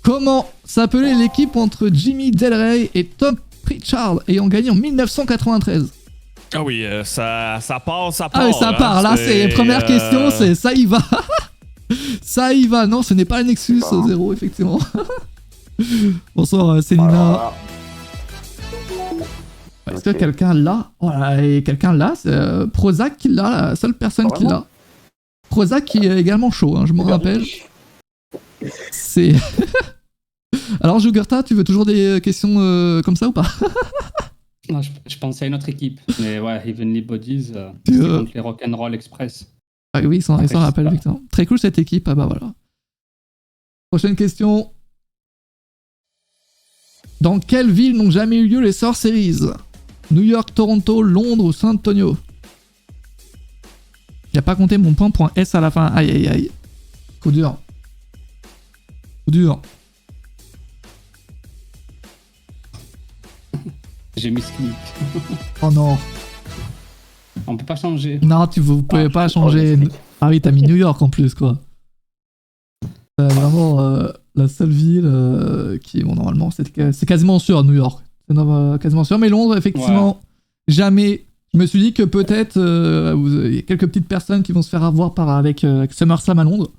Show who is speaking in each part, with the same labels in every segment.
Speaker 1: Comment s'appelait l'équipe entre Jimmy Del Rey et Tom Pritchard ayant gagné en 1993?
Speaker 2: Ah oui, ça part, ça part.
Speaker 1: Ah mais ça part, là c'est première question, c'est ça y va. Ça y va, non ce n'est pas un Nexus 0 effectivement. Bonsoir Célina. Est-ce que quelqu'un l'a? Voilà, et quelqu'un l'a, c'est Prozac qui l'a, la seule personne qui l'a. Prozac qui est également chaud, hein, je me rappelle. C'est... Alors Jugurta, tu veux toujours des questions comme ça ou pas?
Speaker 3: Non, je pensais à une autre équipe, mais ouais, Heavenly Bodies, c'est contre les Rock'n'Roll Express.
Speaker 1: Ah oui, ils s'en rappellent, effectivement. Très cool cette équipe, ah bah voilà. Prochaine question. Dans quelle ville n'ont jamais eu lieu les Sort Series? New York, Toronto, Londres ou San Antonio? J'ai pas compté mon point S à la fin, aïe aïe aïe. Coup dur. Coup dur.
Speaker 3: J'ai mis Sneak.
Speaker 1: Oh non.
Speaker 3: On peut pas changer.
Speaker 1: Non, vous pouvez pas changer. Ah oui, t'as mis New York en plus, quoi. Vraiment la seule ville qui, bon, normalement, c'est quasiment sûr, New York. C'est quasiment sûr. Mais Londres, effectivement, jamais. Je me suis dit que peut-être il y a quelques petites personnes qui vont se faire avoir avec SummerSlam à Londres.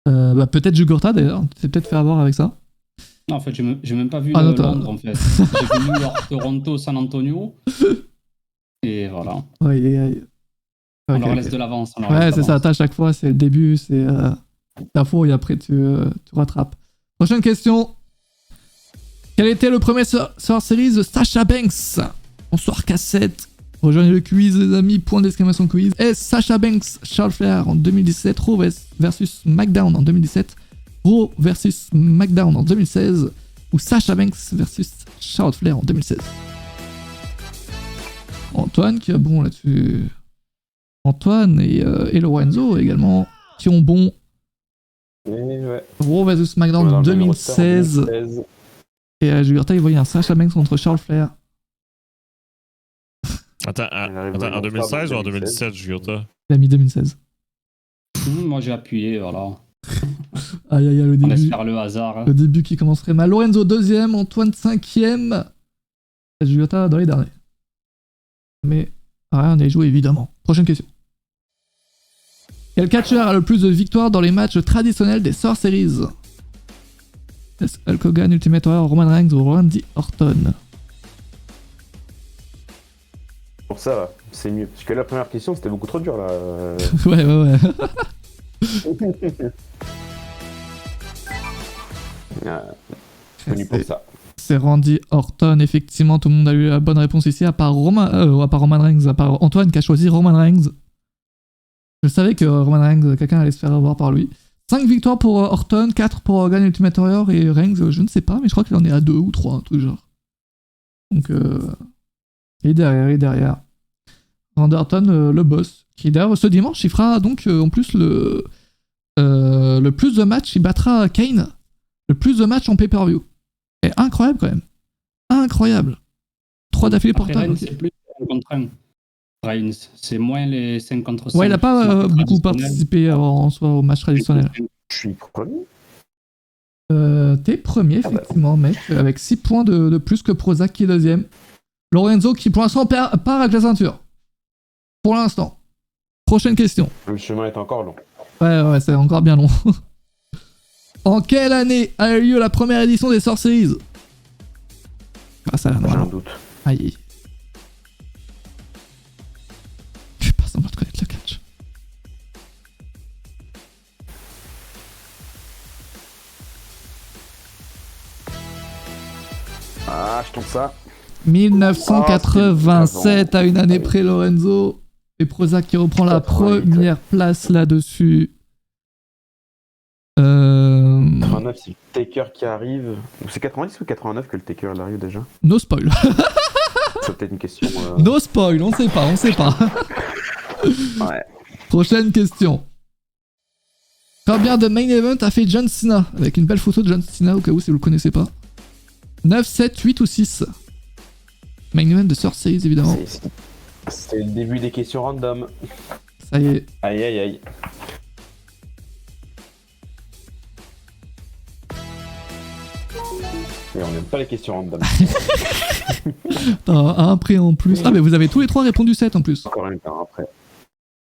Speaker 1: Peut-être Jugurta d'ailleurs. Tu t'es peut-être fait avoir avec ça.
Speaker 3: Non, en fait, j'ai même pas vu Londres, en fait. J'ai vu New York, Toronto, San Antonio. Et voilà.
Speaker 1: Oui.
Speaker 3: On leur laisse de l'avance.
Speaker 1: Ouais, c'est ça. À chaque fois, c'est le début, c'est la fouille et après tu rattrapes. Prochaine question. Quel était le premier Sort Series de Sasha Banks? Bonsoir cassette. Rejoignez le quiz les amis, point d'exclamation quiz. Est Sasha Banks, Charles Flair en 2017, Raw versus SmackDown en 2017, Raw versus SmackDown en 2016 ou Sasha Banks versus Charlotte Flair en 2016? Antoine qui a bon là-dessus. Antoine et Lorenzo également qui ont bon.
Speaker 4: Ouais.
Speaker 1: Raw versus SmackDown en 2016. Et Jugurta il voyait un Sasha Banks contre Charles Flair.
Speaker 2: Attends, en 2016 ou en 2017, Jugurta?
Speaker 1: Il a mis 2016.
Speaker 3: Moi j'ai appuyé, voilà.
Speaker 1: Aïe, le début.
Speaker 3: On laisse faire le hasard. Hein.
Speaker 1: Le début qui commencerait mal. Lorenzo 2ème, Antoine 5ème. Jugurta dans les derniers. Mais rien n'est joué évidemment. Prochaine question. Quel catcheur a le plus de victoires dans les matchs traditionnels des Sort Series? Est-ce Hulk Hogan, Ultimate Warrior, Roman Reigns ou Randy Orton?
Speaker 4: Pour ça, c'est mieux. Parce que la première question, c'était beaucoup trop dur, là.
Speaker 1: Ouais.
Speaker 4: Connu pour ça.
Speaker 1: C'est Randy Orton, effectivement, tout le monde a eu la bonne réponse ici, à part Roman Reigns, à part Antoine qui a choisi Roman Reigns. Je savais que Roman Reigns, quelqu'un allait se faire avoir par lui. 5 victoires pour Orton, 4 pour Hogan Ultimate Warrior et Reigns, je ne sais pas, mais je crois qu'il en est à 2 ou 3, un truc genre. Donc, et derrière. Randy Orton, le boss, qui d'ailleurs ce dimanche, il fera donc en plus le plus de matchs, il battra Kane, le plus de matchs en pay-per-view. Et incroyable quand même. Incroyable. 3 d'affilée pour Orton.
Speaker 3: Reigns, c'est plus 1 contre 1. Reigns, c'est moins les 5 contre 5.
Speaker 1: Ouais, il n'a pas beaucoup participé en soi au match traditionnel.
Speaker 4: Je suis premier.
Speaker 1: T'es premier, effectivement, mec, avec 6 points de plus que Prozac qui est 2ème. Lorenzo qui pour l'instant part avec la ceinture. Pour l'instant. Prochaine question.
Speaker 4: Le chemin est encore long.
Speaker 1: Ouais, c'est encore bien long. En quelle année a eu lieu la première édition des Sort Series? Ah, ça là,
Speaker 4: J'ai un
Speaker 1: non.
Speaker 4: doute.
Speaker 1: Aïe. Je suis pas semblant de connaître le catch.
Speaker 4: Ah, je tente ça.
Speaker 1: 1987 à une année près, Lorenzo. Et Prozac qui reprend la
Speaker 4: 88.
Speaker 1: première place là-dessus.
Speaker 4: 89, c'est Taker qui arrive. C'est 90 ou 89 que le Taker il arrive déjà?
Speaker 1: No spoil.
Speaker 4: C'est peut-être une question.
Speaker 1: No spoil, on sait pas.
Speaker 4: Ouais.
Speaker 1: Prochaine question. Combien de main event a fait John Cena? Avec une belle photo de John Cena au cas où si vous le connaissez pas. 9, 7, 8 ou 6? Main event de Sort Series évidemment.
Speaker 4: C'est le début des questions random.
Speaker 1: Ça y est.
Speaker 4: Aïe. Mais on n'aime pas les questions random.
Speaker 1: Un prix en plus. Ah, mais vous avez tous les trois répondu 7 en plus.
Speaker 4: Encore un temps après.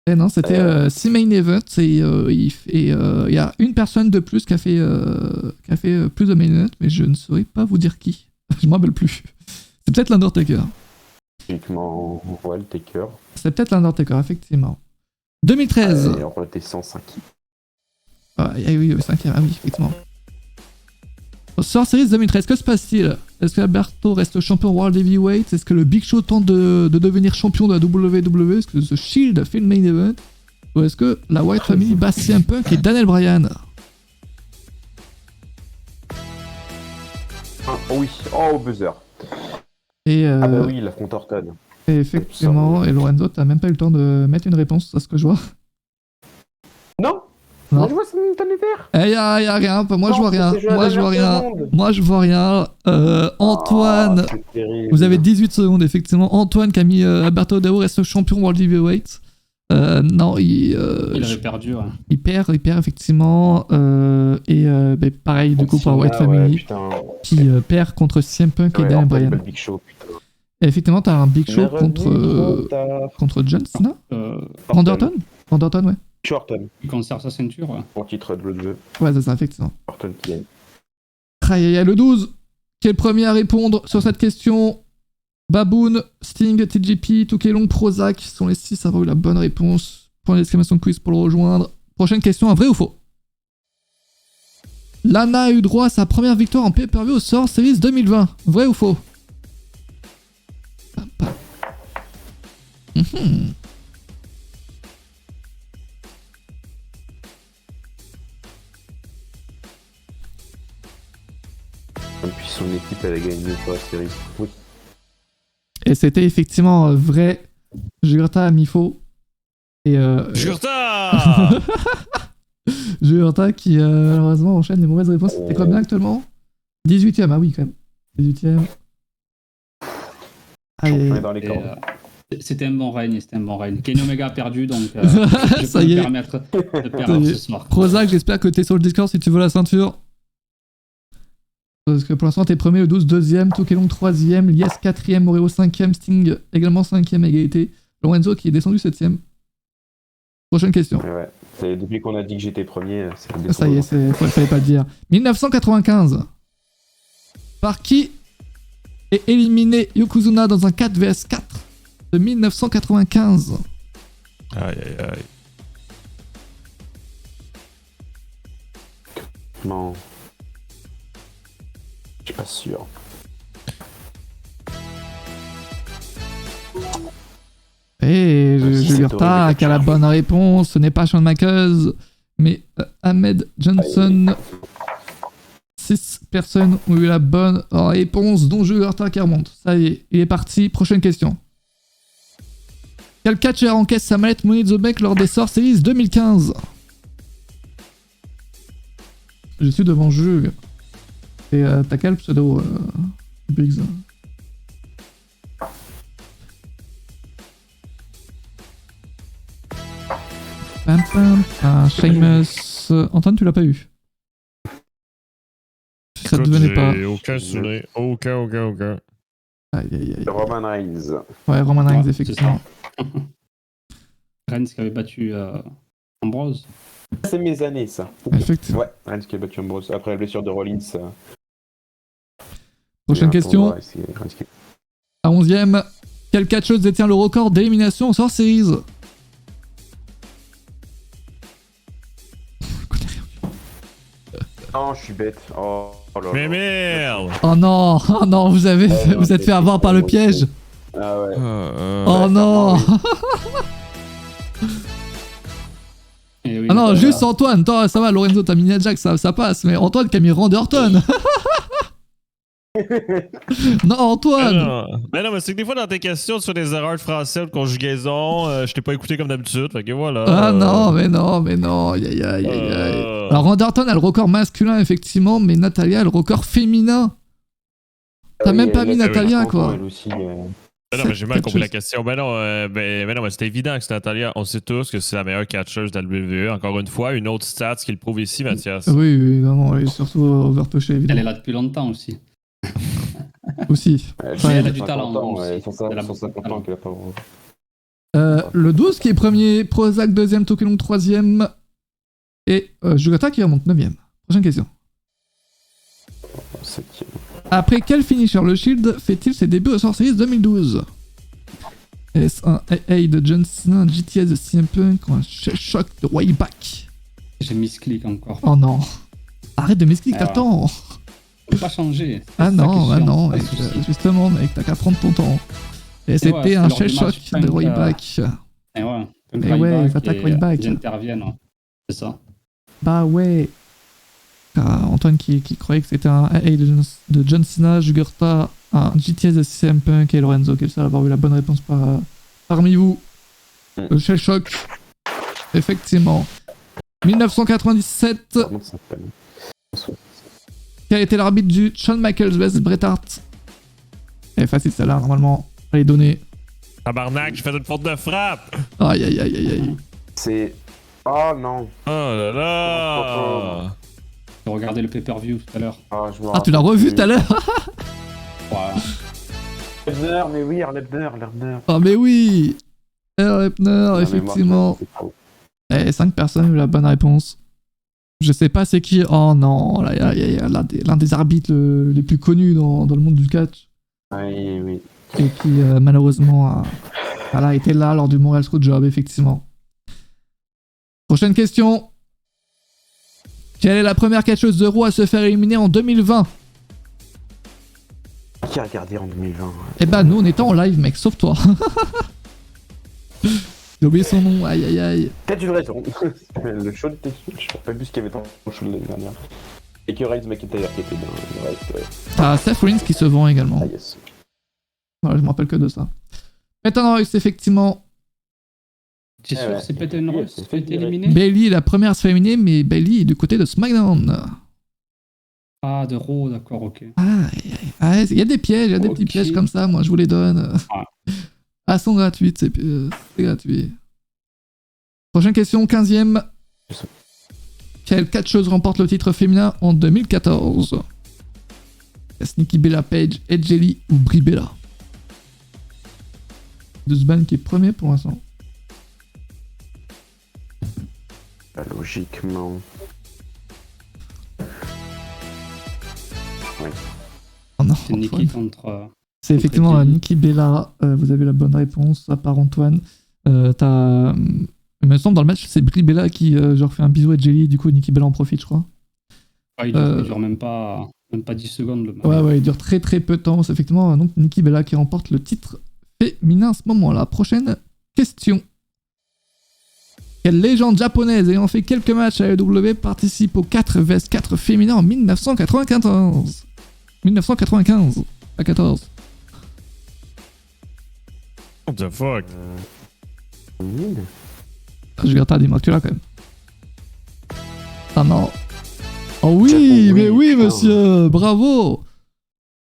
Speaker 1: Eh non, c'était 6 main events et il y a une personne de plus qui a fait plus de main events, mais je ne saurais pas vous dire qui. Je m'en rappelle plus. C'est peut-être l'Undertaker.
Speaker 4: Uniquement, ouais, le Taker.
Speaker 1: C'est peut-être l'Undertaker, effectivement. 2013.
Speaker 4: Et on était 105.
Speaker 1: Ah oui, le 5ème, ah oui, effectivement. Survivor Series 2013, que se passe-t-il? Est-ce que Alberto reste champion World Heavyweight? Est-ce que le Big Show tente de devenir champion de la WWE? Est-ce que The Shield fait le main event? Ou est-ce que la White Family bat CM Punk et Daniel Bryan?
Speaker 4: Ah, oui, oh, buzzer.
Speaker 1: Et
Speaker 4: Ah bah oui, il affronte Orton.
Speaker 1: et effectivement, et Lorenzo, t'as même pas eu le temps de mettre une réponse, à ce que je vois.
Speaker 4: Non.
Speaker 1: Non.
Speaker 4: Je vois ça ton hiver.
Speaker 1: Eh, y'a rien, moi je vois rien.
Speaker 4: c'est
Speaker 1: Moi je vois rien. Moi je vois rien. Antoine,
Speaker 4: c'est terrible.
Speaker 1: vous avez 18 secondes, effectivement. Antoine qui a mis Alberto Del Rio reste champion World Heavyweight. Non, il
Speaker 3: avait perdu, ouais.
Speaker 1: Il perd effectivement. Bah, pareil, du coup, pour White Family, qui perd contre CM Punk et Daniel Bryan.
Speaker 4: Big Show, putain.
Speaker 1: Et effectivement, t'as un Big Show contre John Cena. Orton, ouais.
Speaker 4: Orton.
Speaker 3: Il conserve sa ceinture, ouais.
Speaker 4: Pour titre de jeu.
Speaker 1: Ouais, c'est ça, effectivement.
Speaker 4: Orton qui gagne.
Speaker 1: Aïe, le 12. Qui est le premier à répondre sur cette question? Baboon, Sting, TJP, Toukelong, Prozac sont les 6 à avoir eu la bonne réponse. Point d'exclamation quiz pour le rejoindre. Prochaine question, un vrai ou faux? Lana a eu droit à sa première victoire en pay-per-view au Survivor Series 2020. Vrai ou faux?
Speaker 4: Et puis son équipe, elle a gagné une fois la série. Oui.
Speaker 1: Et c'était effectivement vrai. Jurta a mis faux. Et
Speaker 2: Jurta
Speaker 1: Jurta qui malheureusement enchaîne les mauvaises réponses. C'était combien actuellement? 18ème, ah oui quand même. 18ème.
Speaker 4: Allez. Dans les cordes.
Speaker 3: C'était un bon règne, Kenny Omega a perdu, donc je
Speaker 1: ça
Speaker 3: peux
Speaker 1: y
Speaker 3: me
Speaker 1: est.
Speaker 3: permettre de perdre ce soir.
Speaker 1: Prozac, j'espère que t'es sur le Discord si tu veux la ceinture. Parce que pour l'instant, t'es premier, le 12, deuxième, Toukelong, troisième, Lies, quatrième, Moreo, cinquième, Sting, également cinquième, égalité. Lorenzo qui est descendu septième. Prochaine question.
Speaker 4: Ouais. Depuis qu'on a dit que j'étais premier, c'est le
Speaker 1: ça y est, fallait pas le dire. 1995. Par qui est éliminé Yokozuna dans un 4 vs 4 de 1995?
Speaker 2: Aïe.
Speaker 4: Non. Je suis pas sûr.
Speaker 1: Et Jurta qui a la bonne réponse. Ce n'est pas Shawn Michaels, mais Ahmed Johnson. 6 personnes ont eu la bonne réponse, dont Jurta qui remonte. Ça y est, il est parti. Prochaine question. Quel catcheur encaisse sa mallette Money in the Bank lors des Survivor Series 2015? Je suis devant Jug. Et t'as quel pseudo, Biggs? Sheamus. Antoine, tu l'as pas eu? Ça te devenait pas.
Speaker 2: Aucun souvenir. Aucun.
Speaker 1: Aïe.
Speaker 4: Roman Reigns.
Speaker 1: Ouais, Roman Reigns, effectivement.
Speaker 3: Reigns qui avait battu Ambrose.
Speaker 4: C'est mes années, ça.
Speaker 1: Effectivement.
Speaker 4: Ouais, Reigns qui a battu Ambrose. Après la blessure de Rollins.
Speaker 1: Prochaine question. À 11ème. Quel catcheuse détient le record d'élimination en Survivor Series?
Speaker 4: Non, je suis bête. Oh là là.
Speaker 2: Mais merde!
Speaker 1: Oh non, vous êtes fait avoir par le piège.
Speaker 4: Ah ouais.
Speaker 1: Oh non.
Speaker 3: Oui,
Speaker 1: ah non, juste Antoine. Toi, ça va, Lorenzo, t'as mis Nia Jax, ça passe. Mais Antoine qui a mis Randy Orton. Non, Antoine.
Speaker 2: Mais non, mais c'est que des fois dans tes questions, tu fais des erreurs de français ou de conjugaison. Je t'ai pas écouté comme d'habitude. Fait que voilà.
Speaker 1: Ah non, mais non. Aïe. Alors, Randy Orton a le record masculin, effectivement, mais Natalia a le record féminin. T'as même pas mis Natalia, quoi.
Speaker 4: Elle aussi,
Speaker 2: Ben non, mais j'ai mal compris la question. Ben non, mais c'était évident que c'est Natalia. On sait tous que c'est la meilleure catcheuse de la WWE. Encore une fois, une autre stat qui le prouve ici, Mathias.
Speaker 1: Oui, non, elle est surtout overpushée,
Speaker 3: Elle
Speaker 1: évidemment.
Speaker 3: est là depuis longtemps aussi.
Speaker 1: Aussi.
Speaker 3: Elle a du talent.
Speaker 4: Ouais,
Speaker 3: aussi.
Speaker 4: sans ça,
Speaker 3: Elle a
Speaker 4: sans
Speaker 3: beaucoup de
Speaker 4: 50
Speaker 3: talent.
Speaker 4: ans qu'elle a pas.
Speaker 1: Le 12 qui est premier, Prozac deuxième, Tokelong troisième, et Jugata qui remonte 9ème. Prochaine question.
Speaker 4: Septième.
Speaker 1: Après quel finisher le Shield fait-il ses débuts au Survivor Series 2012? Est-ce un AA de John Cena, un GTS de CM Punk ou un choc de Wayback?
Speaker 3: J'ai misclick encore.
Speaker 1: Oh non. Arrête de m'expliquer,
Speaker 3: Alors.
Speaker 1: t'attends.
Speaker 3: Je peux pas changer.
Speaker 1: Ah non,
Speaker 3: mec.
Speaker 1: justement, mec, t'as qu'à prendre ton temps. Et c'était
Speaker 3: ouais,
Speaker 1: un
Speaker 3: lors du
Speaker 1: shell shock
Speaker 3: match
Speaker 1: de
Speaker 3: Punk,
Speaker 1: Wayback.
Speaker 3: Et ouais. Punk
Speaker 1: Mais ouais,
Speaker 3: Ryback
Speaker 1: ils attaquent
Speaker 3: et,
Speaker 1: Ryback.
Speaker 3: Ils interviennent. Ouais. C'est ça.
Speaker 1: Bah ouais. Antoine qui croyait que c'était un AA de John Cena, Jugurta, un GTS de CM Punk et Lorenzo qui est le seul à avoir eu la bonne réponse parmi vous. Le shell shock. Effectivement. 1997.
Speaker 4: Pardon, ça s'appelle.
Speaker 1: Quel était l'arbitre du Shawn Michaels vs Bret Hart? Elle est facile celle-là, normalement. Elle est donnée.
Speaker 2: Tabarnak, j'ai fait une faute de frappe!
Speaker 1: Aïe.
Speaker 4: C'est. Oh non.
Speaker 2: Oh là là!
Speaker 3: J'ai regardé le pay-per-view tout à l'heure.
Speaker 4: Ah, je me
Speaker 1: Ah, tu l'as
Speaker 4: rappelle
Speaker 1: revu
Speaker 4: plus.
Speaker 1: tout à l'heure?
Speaker 3: Ouais.
Speaker 4: Lebner, mais oui, Lebner.
Speaker 1: Ah, mais oui! Hebner,
Speaker 4: La mémoire,
Speaker 1: effectivement.
Speaker 4: c'est trop.
Speaker 1: Eh, 5 personnes ont eu la bonne réponse. Je sais pas c'est qui. Oh non, là, il y a l'un des arbitres les plus connus dans le monde du catch.
Speaker 4: Oui.
Speaker 1: Et qui, malheureusement, a été là lors du Montreal Screwjob, effectivement. Prochaine question. Quelle est la première catcheuse de Raw à se faire éliminer en 2020?
Speaker 4: Qui a regardé en 2020?
Speaker 1: Eh ben, nous, on était en live, mec, sauf toi. J'ai oublié son nom, aïe.
Speaker 4: Peut-être une raison. Le show de Tetsu, je sais pas plus ce qu'il y avait dans le show de l'année dernière. Et que Reigns McIntyre qui était dans le reste. Ouais.
Speaker 1: T'as Seth Rollins qui se vend également.
Speaker 4: Ah yes.
Speaker 1: Voilà, je me rappelle que de ça. Peyton Royce, effectivement.
Speaker 3: T'es sûr,
Speaker 4: ouais.
Speaker 3: c'est Peyton Royce qui a été
Speaker 4: Ouais.
Speaker 3: éliminé?
Speaker 1: Bayley est la première à se faire éliminer, mais Bayley est du côté de SmackDown.
Speaker 3: Ah, de Raw, d'accord, ok.
Speaker 1: Ah, il y a des pièges, il y a des petits
Speaker 3: Ok.
Speaker 1: pièges comme ça, moi je vous les donne. Elles sont gratuites, c'est gratuit. Prochaine question, 15ème. Quelle catcheuse remporte le titre féminin en 2014? Est-ce Nikki Bella, Page, Edge Lee ou Brie Bella? Dusban qui est premier pour l'instant.
Speaker 4: Logiquement.
Speaker 1: Oh non,
Speaker 3: C'est Nikki contre.
Speaker 1: c'est effectivement
Speaker 3: Edge Lee.
Speaker 1: Nikki Bella. Vous avez la bonne réponse, à part Antoine. T'as. Il me semble dans le match, c'est Brie Bella qui genre fait un bisou à Edge Lee, du coup Nikki Bella en profite, je crois.
Speaker 3: Ouais, il dure même pas 10 secondes le match.
Speaker 1: Ouais, il dure très peu de temps. C'est effectivement donc Nikki Bella qui remporte le titre féminin à ce moment-là. Prochaine question. Quelle légende japonaise ayant fait quelques matchs à l'AEW participe au 4 vs 4 féminin en 1995? 1995 à 14.
Speaker 2: What the fuck?
Speaker 4: Nul.
Speaker 1: Je vais retarder, dis-moi que tu l'as quand même. Ah non. Oh oui,
Speaker 4: Japon,
Speaker 1: mais oui,
Speaker 4: putain.
Speaker 1: monsieur, bravo.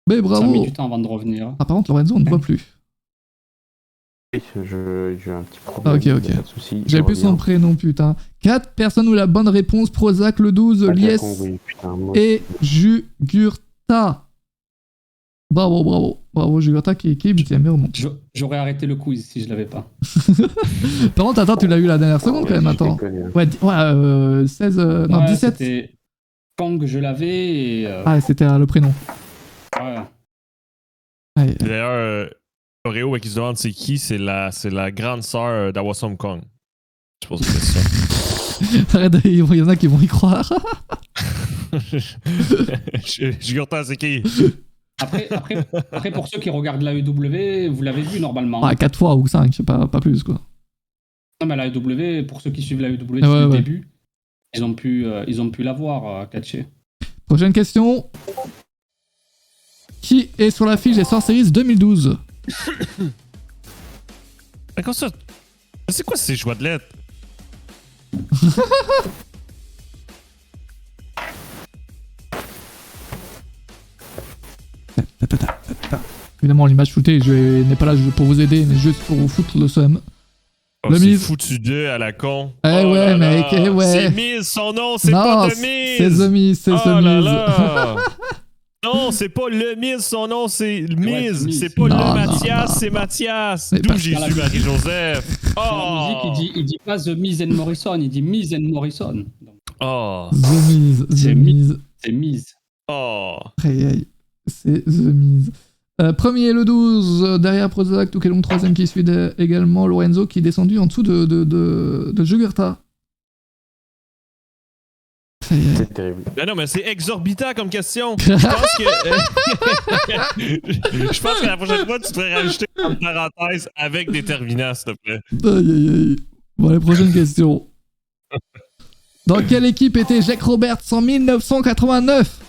Speaker 1: Mais
Speaker 3: Ça a
Speaker 1: bravo.
Speaker 3: mis du temps avant de revenir.
Speaker 1: Ah, par contre, Lorenzo, on ne voit plus.
Speaker 4: Oui, j'ai un petit problème.
Speaker 1: Ok.
Speaker 4: y a pas de souci,
Speaker 1: J'avais
Speaker 4: je
Speaker 1: plus son
Speaker 4: reviens.
Speaker 1: prénom, putain. 4 personnes ont la bonne réponse. Prozac, le 12,
Speaker 4: Ah,
Speaker 1: Lies
Speaker 4: Japon, oui, putain, moi.
Speaker 1: et Jugurta. Bravo, Jugurta qui est 8ème au monde.
Speaker 3: J'aurais arrêté le quiz si je l'avais pas.
Speaker 1: Par contre, attends, tu l'as eu la dernière seconde quand même,
Speaker 4: je
Speaker 1: attends.
Speaker 4: déconne.
Speaker 1: Ouais, 16, non,
Speaker 3: Ouais,
Speaker 1: 17.
Speaker 3: C'était Kang, je l'avais et.
Speaker 1: Ah, c'était le prénom.
Speaker 3: Ouais.
Speaker 1: Ouais.
Speaker 2: D'ailleurs, Oreo qui se demande c'est qui, c'est la grande sœur d'Awesome Kong. Je pense que c'est ça.
Speaker 1: Arrête, il y en a qui vont y croire.
Speaker 2: Jugurta, c'est qui?
Speaker 3: Après, pour ceux qui regardent l'AEW, vous l'avez vu normalement.
Speaker 1: Ah, 4 fois ou 5, je sais pas plus quoi.
Speaker 3: Non, mais l'AEW, pour ceux qui suivent l'AEW depuis
Speaker 1: Ouais.
Speaker 3: le début, ils ont pu l'avoir catché.
Speaker 1: Prochaine question. Qui est sur l'affiche des Survivor Series 2012?
Speaker 2: Mais comme ça, c'est quoi ces choix de lettres?
Speaker 1: Évidemment, l'image shootée, je n'est pas là pour vous aider, mais juste pour vous foutre le seum.
Speaker 2: Oh,
Speaker 1: Le
Speaker 2: c'est
Speaker 1: Miz.
Speaker 2: foutu 2 à la con.
Speaker 1: Eh
Speaker 2: Oh
Speaker 1: ouais,
Speaker 2: là
Speaker 1: mec,
Speaker 2: là.
Speaker 1: eh ouais.
Speaker 2: C'est Miz, son nom, c'est
Speaker 1: Non,
Speaker 2: pas The Miz.
Speaker 1: c'est The Miz, c'est
Speaker 2: Oh
Speaker 1: The
Speaker 2: là
Speaker 1: Miz.
Speaker 2: là. Non, c'est pas le Miz, son nom, c'est Miz.
Speaker 3: Miz.
Speaker 2: C'est pas
Speaker 1: Non,
Speaker 2: le
Speaker 1: non,
Speaker 2: Mathias,
Speaker 1: non,
Speaker 2: c'est
Speaker 1: non.
Speaker 2: Mathias.
Speaker 1: Mais
Speaker 2: D'où
Speaker 1: parce
Speaker 2: j'ai
Speaker 3: qu'à
Speaker 2: su
Speaker 3: la-
Speaker 2: Marie-Joseph.
Speaker 3: Dans la
Speaker 2: Oh.
Speaker 3: musique, il dit pas The Miz and Morrison, il dit Miz and Morrison. Donc,
Speaker 2: Oh.
Speaker 1: The Miz, The
Speaker 3: C'est
Speaker 1: Miz.
Speaker 3: c'est Miz.
Speaker 2: Oh.
Speaker 1: Aïe, aïe. C'est The Miz. Premier, le 12, derrière Prozac, Toukelon, troisième qui suit également Lorenzo qui est descendu en dessous de Jugurtha. Aïe, aïe.
Speaker 4: C'est terrible.
Speaker 2: Ben non, mais c'est exorbitant comme question. Je pense que. Je pense que la prochaine fois, tu devrais rajouter une parenthèse avec déterminant, s'il te plaît.
Speaker 1: Aïe, aïe, aïe. Bon, les prochaines questions. Dans quelle équipe était Jack Roberts en 1989?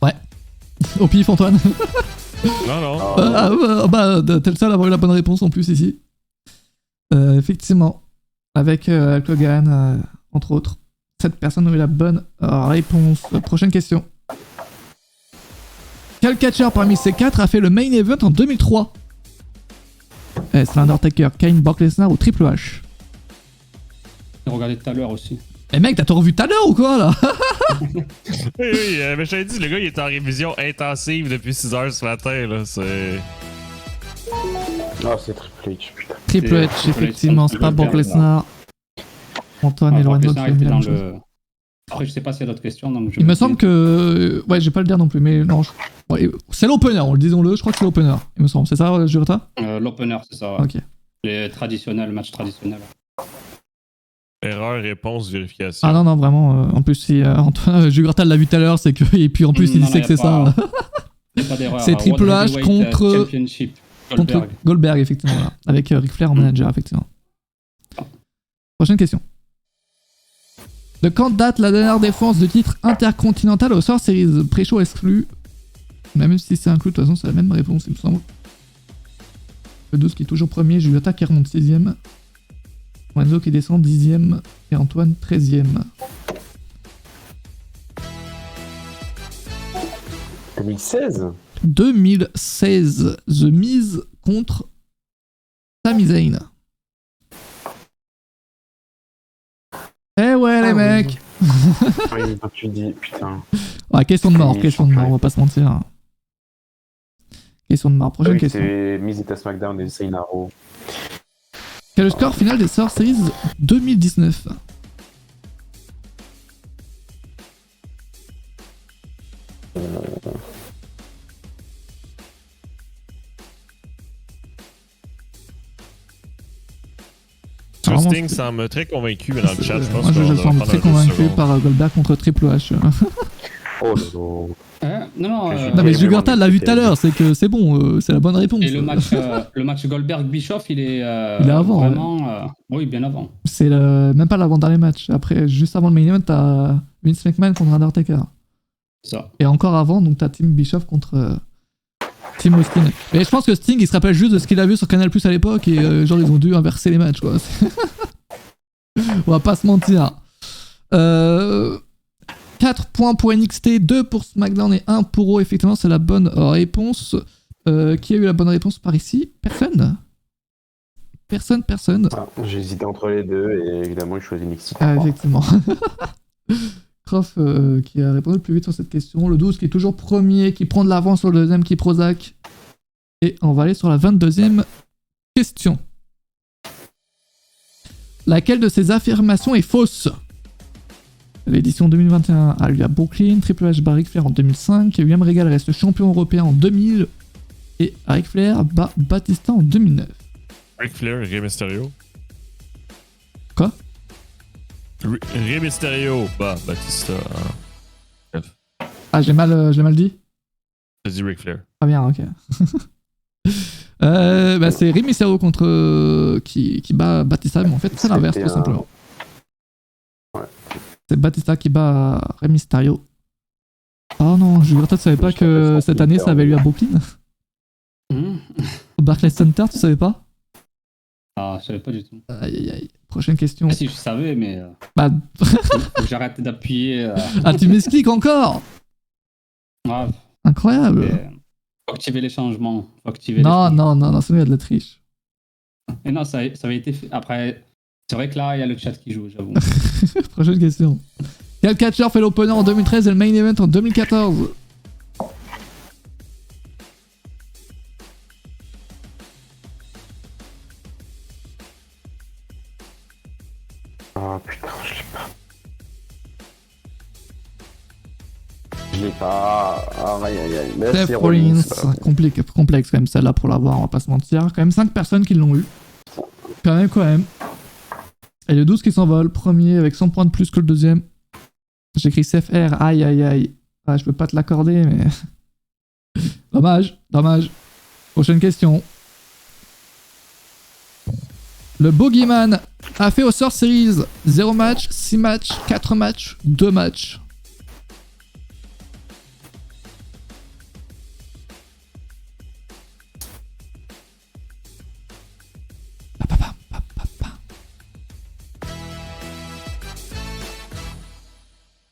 Speaker 1: Ouais. Au pif, Antoine.
Speaker 2: Non, non.
Speaker 1: T'es le seul à avoir eu la bonne réponse en plus ici. Effectivement. Avec Logan, entre autres. 7 personnes ont eu la bonne réponse. Prochaine question. Quel catcheur parmi ces 4 a fait le main event en 2003? C'est l'Undertaker, Kane, Brock Lesnar ou Triple H?
Speaker 3: J'ai regardé tout à l'heure aussi.
Speaker 1: Mais mec, t'as tout revu tout à l'heure ou quoi là?
Speaker 2: Oui, mais je t'avais dit, le gars, il est en révision intensive depuis 6 heures ce matin, là. C'est.
Speaker 4: Ah, c'est Triple H, putain.
Speaker 1: Triple H,
Speaker 3: Triple H,
Speaker 1: effectivement, c'est pas Brock Lesnar. Antoine et Lorenzo qui ont mis la même chose.
Speaker 3: Après, je sais pas s'il y a d'autres questions. Donc
Speaker 1: Il me semble que. Ouais, je vais pas le dire non plus, mais non. Ouais, c'est l'opener, disons-le, je crois que c'est l'opener, il me semble. C'est ça, Jurta?
Speaker 3: L'opener, c'est ça. Ouais.
Speaker 1: Ok.
Speaker 3: Les traditionnels, matchs traditionnels.
Speaker 2: Erreur, réponse, vérification.
Speaker 1: Ah non, non, vraiment. En plus, si Antoine Jugurta l'a vu tout à l'heure, c'est que. Et puis en plus, il sait que c'est ça.
Speaker 3: Il y a pas d'erreur.
Speaker 1: C'est Triple H
Speaker 3: World
Speaker 1: contre.
Speaker 3: Heavyweight Championship.
Speaker 1: Contre Goldberg, effectivement, là, avec Ric Flair en manager, effectivement. Prochaine question. De quand date la dernière défense de titre intercontinental au Survivor Series? Pré-show exclu. Même si c'est inclus, de toute façon, c'est la même réponse, il me semble. Le 12 qui est toujours premier, Julieta qui remonte 6ème. Lorenzo qui descend 10ème. Et Antoine 13ème.
Speaker 4: 2016
Speaker 1: 2016, The Miz contre Sami Zayn. Eh ouais, les mecs!
Speaker 4: Oui, quand tu dis, putain.
Speaker 1: Ouais, question de mort,
Speaker 4: Oui,
Speaker 1: question de mort, on va pas se mentir. Question de mort, prochaine
Speaker 4: Oui,
Speaker 1: question.
Speaker 4: c'est Miz et SmackDown et Zaynaro.
Speaker 1: Quel est le score final des Survivor Series 2019?
Speaker 2: Sting semble très convaincu dans le chat. Je pense
Speaker 1: moi, je
Speaker 2: qu'on
Speaker 1: semble
Speaker 2: doit
Speaker 1: très
Speaker 2: prendre un
Speaker 1: convaincu
Speaker 2: seconde.
Speaker 1: par Goldberg contre Triple H.
Speaker 4: Oh là là.
Speaker 3: Non,
Speaker 1: Non, mais Jugurta l'a vu tout à l'heure, c'est que c'est bon, c'est la bonne réponse.
Speaker 3: et le match Goldberg-Bischoff, il est
Speaker 1: avant,
Speaker 3: vraiment. Oui, bien avant.
Speaker 1: C'est même pas l'avant-dernier match. Après, juste avant le main event, t'as Vince McMahon contre Undertaker.
Speaker 3: Ça.
Speaker 1: Et encore avant, donc t'as Tim Bischoff contre Tim Austin. Mais je pense que Sting, il se rappelle juste de ce qu'il a vu sur Canal Plus à l'époque et genre ils ont dû inverser les matchs, quoi. On va pas se mentir. 4 points pour NXT, 2 pour SmackDown et 1 pour Raw. Effectivement, c'est la bonne réponse. Qui a eu la bonne réponse par ici? Personne. Personne.
Speaker 4: Ah, j'ai hésité entre les deux et évidemment, il choisit NXT.
Speaker 1: Ah, effectivement. Croft qui a répondu le plus vite sur cette question. Le 12 qui est toujours premier, qui prend de l'avance sur le deuxième, qui est Prozac. Et on va aller sur la 22e question. Laquelle de ces affirmations est fausse? L'édition 2021 a lieu à Brooklyn, Triple H bat Ric Flair en 2005, William Regal reste champion européen en 2000 et Ric Flair bat Batista en 2009.
Speaker 2: Ric Flair, Rey Mysterio.
Speaker 1: Quoi?
Speaker 2: Rey Mysterio, Batista. Bref.
Speaker 1: Ah, j'ai mal dit?
Speaker 2: J'ai dit Ric Flair.
Speaker 1: Ah bien, ok. C'est Rey Mysterio contre qui bat Batista, mais en fait c'est l'inverse tout simplement.
Speaker 4: Ouais.
Speaker 1: C'est Batista qui bat Rey Mysterio. Oh non, Jugurta, tu savais pas que cette année ça avait lieu à Brooklyn? Au Barclays Center, tu savais pas?
Speaker 3: Ah, je savais pas du tout.
Speaker 1: Aïe aïe aïe. Prochaine question.
Speaker 3: Ah, si, je savais, mais
Speaker 1: Bah...
Speaker 3: faut que j'arrête d'appuyer.
Speaker 1: Ah, tu m'expliques encore.
Speaker 3: Ah,
Speaker 1: Incroyable.
Speaker 3: faut activer les changements. Faut activer
Speaker 1: Non, c'est mieux, il y a de la triche.
Speaker 3: Et non, ça avait été fait. Après, c'est vrai que là, il y a le chat qui joue, j'avoue.
Speaker 1: Prochaine question. Quel catcheur fait l'opener en 2013 et le main event en 2014?
Speaker 4: Ah putain, je l'ai pas. Je l'ai pas. Ah, aïe aïe aïe. Mais
Speaker 1: Seth
Speaker 4: c'est
Speaker 1: Rollins,
Speaker 4: ça.
Speaker 1: complexe quand même celle-là pour l'avoir, on va pas se mentir. Quand même 5 personnes qui l'ont eu. Quand même. Et le 12 qui s'envole, premier avec 100 points de plus que le deuxième. J'écris CFR, aïe aïe aïe. Ah, je peux pas te l'accorder, mais... dommage. Prochaine question. Le Bogeyman a fait au Sort Series 0 match, 6 matchs, 4 matchs, 2 matchs.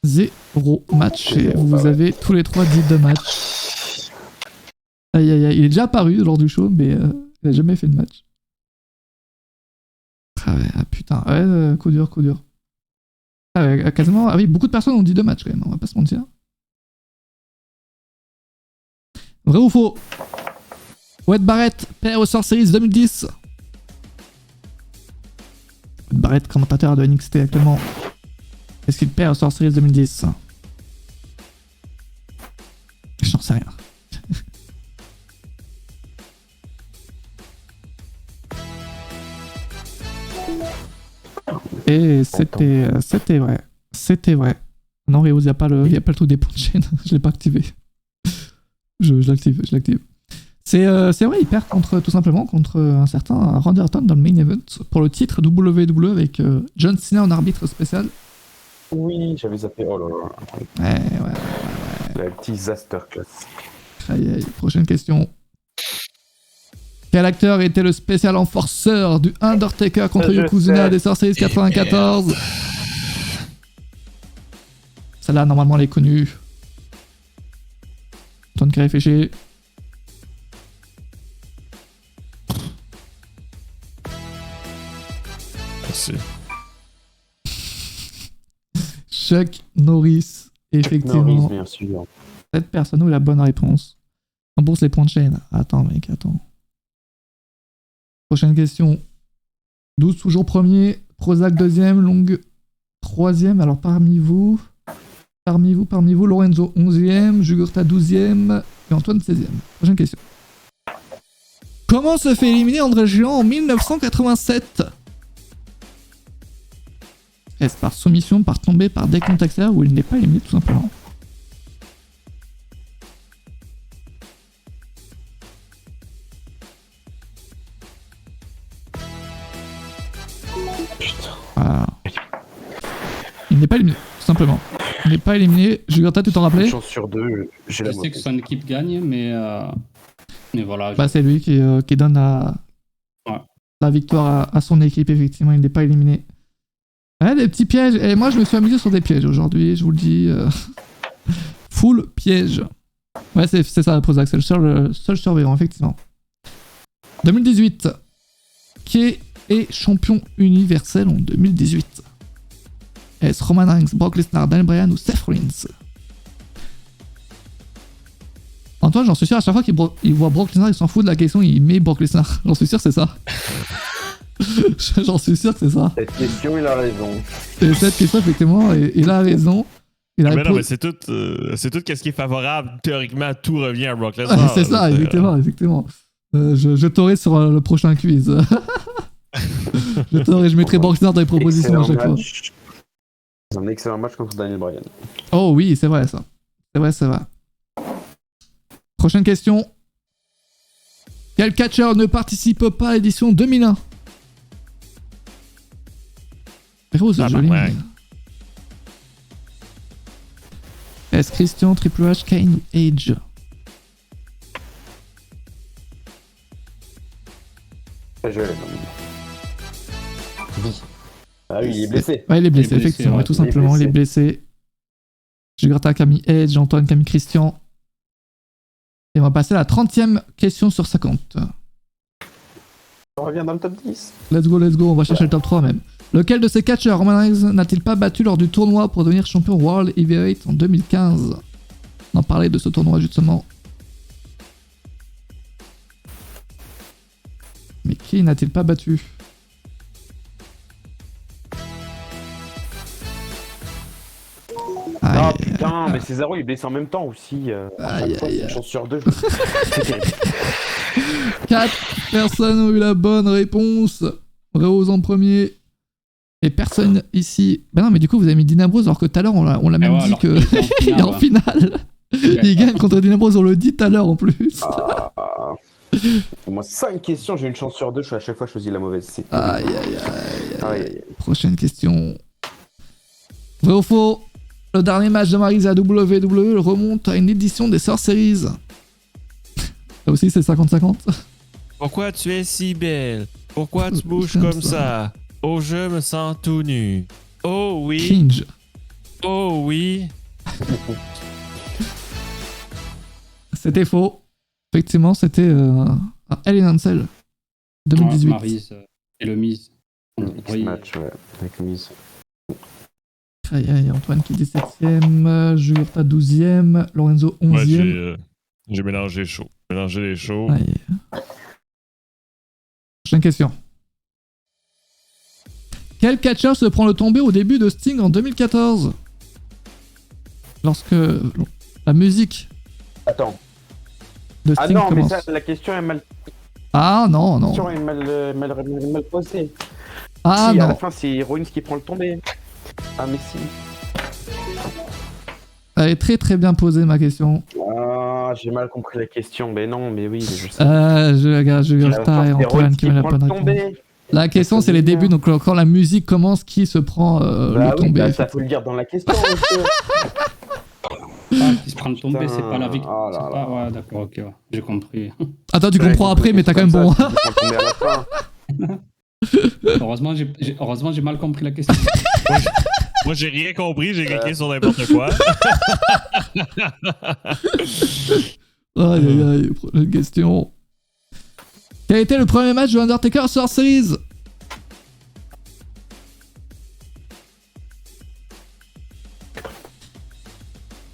Speaker 1: Zéro match. Et vous avez tous les 3 dit 2 matchs. Aïe aïe aïe. Il est déjà apparu lors du show, mais il a jamais fait de match. Ah ouais, ah putain. Ouais, coup dur. Ah ouais, quasiment. Ah oui, beaucoup de personnes ont dit 2 matchs quand même, on va pas se mentir. Vrai ou faux? Wade Barrett perd au Sort Series 2010. Wade Barrett, commentateur de NXT actuellement. Est-ce qu'il perd au Sort Series 2010? J'en sais rien. Et c'était vrai. Non, Rios, il n'y a pas le truc des points de chaîne. Je l'ai pas activé. Je l'active. C'est vrai, il perd tout simplement contre un certain Randy Orton dans le main event pour le titre WWE avec John Cena en arbitre spécial.
Speaker 4: Oui, j'avais zappé. Oh là là.
Speaker 1: Ouais.
Speaker 4: La petite masterclass.
Speaker 1: Aïe, prochaine question. Quel acteur était le spécial enforceur du Undertaker contre Yokozuna des Sort Series 94? Celle-là, normalement, elle est connue. Antoine qui réfléchit.
Speaker 2: Merci.
Speaker 1: Chuck Norris, effectivement.
Speaker 4: Norris, bien sûr.
Speaker 1: Cette personne a la bonne réponse. On bourse les points de chaîne. Attends, mec. Prochaine question. 12 toujours premier. Prozac deuxième. Long troisième. Alors parmi vous, Lorenzo 11e. Jugurta 12e. Et Antoine 16e. Prochaine question. Comment se fait éliminer André Géant en 1987? Est-ce par soumission, par tombée, par décompte extérieur ou il n'est pas éliminé tout simplement? Voilà. Il n'est pas éliminé, tout simplement. Il n'est pas éliminé. Jugurta, tu t'en rappelais?
Speaker 4: Une chance sur 2, j'ai la
Speaker 3: Je sais
Speaker 4: moitié.
Speaker 3: que son équipe gagne, mais voilà.
Speaker 1: Bah, c'est lui qui donne la victoire à son équipe, effectivement. Il n'est pas éliminé. Ouais, des petits pièges. Et moi, je me suis amusé sur des pièges aujourd'hui, je vous le dis. Full piège. Ouais, c'est ça, la Prozac. C'est le seul survivant, effectivement. 2018. Qui est champion universel en 2018? Est-ce Roman Reigns, Brock Lesnar, Daniel Bryan ou Seth Rollins? Antoine, j'en suis sûr, à chaque fois qu'il voit Brock Lesnar, il s'en fout de la question, il met Brock Lesnar. J'en suis sûr, c'est ça. J'en suis sûr que c'est ça.
Speaker 4: Cette question, il a raison.
Speaker 1: Et cette question, effectivement, il a raison.
Speaker 2: Mais non, mais c'est tout qu'est-ce qui est favorable. Théoriquement, tout revient à Brock Lesnar.
Speaker 1: C'est ça, effectivement. Je t'aurai sur le prochain quiz. Je mettrai Brock Lesnar dans les propositions à chaque fois.
Speaker 4: C'est un excellent match contre Daniel Bryan.
Speaker 1: Oh oui, c'est vrai ça. C'est vrai. Prochaine question. Quel catcheur ne participe pas à l'édition 2001? Héros, c'est joli.
Speaker 2: Ouais.
Speaker 1: Est-ce Christian, Triple H, Kane ou Edge?
Speaker 4: Je l'ai. Oui. Ah oui, il est blessé.
Speaker 1: Ouais, il est blessé,
Speaker 3: Il est blessé,
Speaker 1: effectivement.
Speaker 3: ouais.
Speaker 1: Tout
Speaker 4: Il est
Speaker 1: simplement, il est blessé. Jugurtha, Camille Edge, Antoine, Camille Christian. Et on va passer à la 30e question sur 50.
Speaker 4: On revient dans le top 10.
Speaker 1: Let's go, on va chercher le top 3 même. Lequel de ces catcheurs Roman Reigns n'a-t-il pas battu lors du tournoi pour devenir champion World Heavyweight en 2015 ? On en parlait de ce tournoi justement. Mais qui n'a-t-il pas battu ?
Speaker 4: Ah putain, mais Cesaro il est blessé en même temps aussi. À chaque fois, c'est une chance sur 2. C'est terrible.
Speaker 1: 4 personnes ont eu la bonne réponse. Rose en premier. Et personne ici. Bah non, mais du coup, vous avez mis Dean Ambrose alors que tout à l'heure, on l'a même dit que il est en finale. Il gagne contre Dean Ambrose, on le dit tout à l'heure en plus.
Speaker 4: Moi, 5 questions, j'ai une chance sur 2, à chaque fois je choisis la mauvaise. C'est
Speaker 1: Aïe.
Speaker 4: Prochaine
Speaker 1: question. Vrai ou faux ? Le dernier match de Maryse à WWE remonte à une édition des Sorceries. Là aussi, c'est 50-50.
Speaker 2: Pourquoi tu es si belle? Pourquoi tu bouges comme ça? Oh, je me sens tout nu. Oh oui.
Speaker 1: Cringe.
Speaker 2: Oh oui.
Speaker 1: C'était faux. Effectivement, c'était Hell in a Cell 2018.
Speaker 3: Maryse et le Miz.
Speaker 4: Match, ouais, avec Miz.
Speaker 1: Aïe, Antoine qui est 17ème, Jurta 12ème, Lorenzo 11ème.
Speaker 2: Ouais, j'ai mélangé chaud. Mélangé les chauds.
Speaker 1: Aïe. Prochaine question. Quel catcheur se prend le tombé au début de Sting en 2014 ? Lorsque la musique
Speaker 4: Attends.
Speaker 1: de Sting
Speaker 4: Ah non,
Speaker 1: commence.
Speaker 4: mais ça, la question est mal.
Speaker 1: Ah non.
Speaker 4: La question est mal posée.
Speaker 1: Ah
Speaker 4: si,
Speaker 1: non.
Speaker 4: à la fin, c'est Rollins qui prend le tombé. Ah, mais si.
Speaker 1: Elle est très bien posée ma question.
Speaker 4: Ah, j'ai mal compris la question. Mais non, mais oui, je sais.
Speaker 1: Jurta et Antoine qui me la bonne réponse. La question c'est les débuts, donc quand la musique commence, qui se prend le tombé.
Speaker 4: Bah, ça faut le dire dans la question, monsieur.
Speaker 3: Qui se prend le tombé, c'est pas la victoire.
Speaker 4: Oh là là.
Speaker 3: Ouais, d'accord, ok, ouais. J'ai compris.
Speaker 1: Attends, tu comprends après, mais t'as quand même bon.
Speaker 3: Heureusement, j'ai mal compris la question.
Speaker 2: Moi, j'ai rien compris, j'ai cliqué sur n'importe quoi.
Speaker 1: Aïe, prochaine question. Quel a été le premier match de Undertaker sur Series ?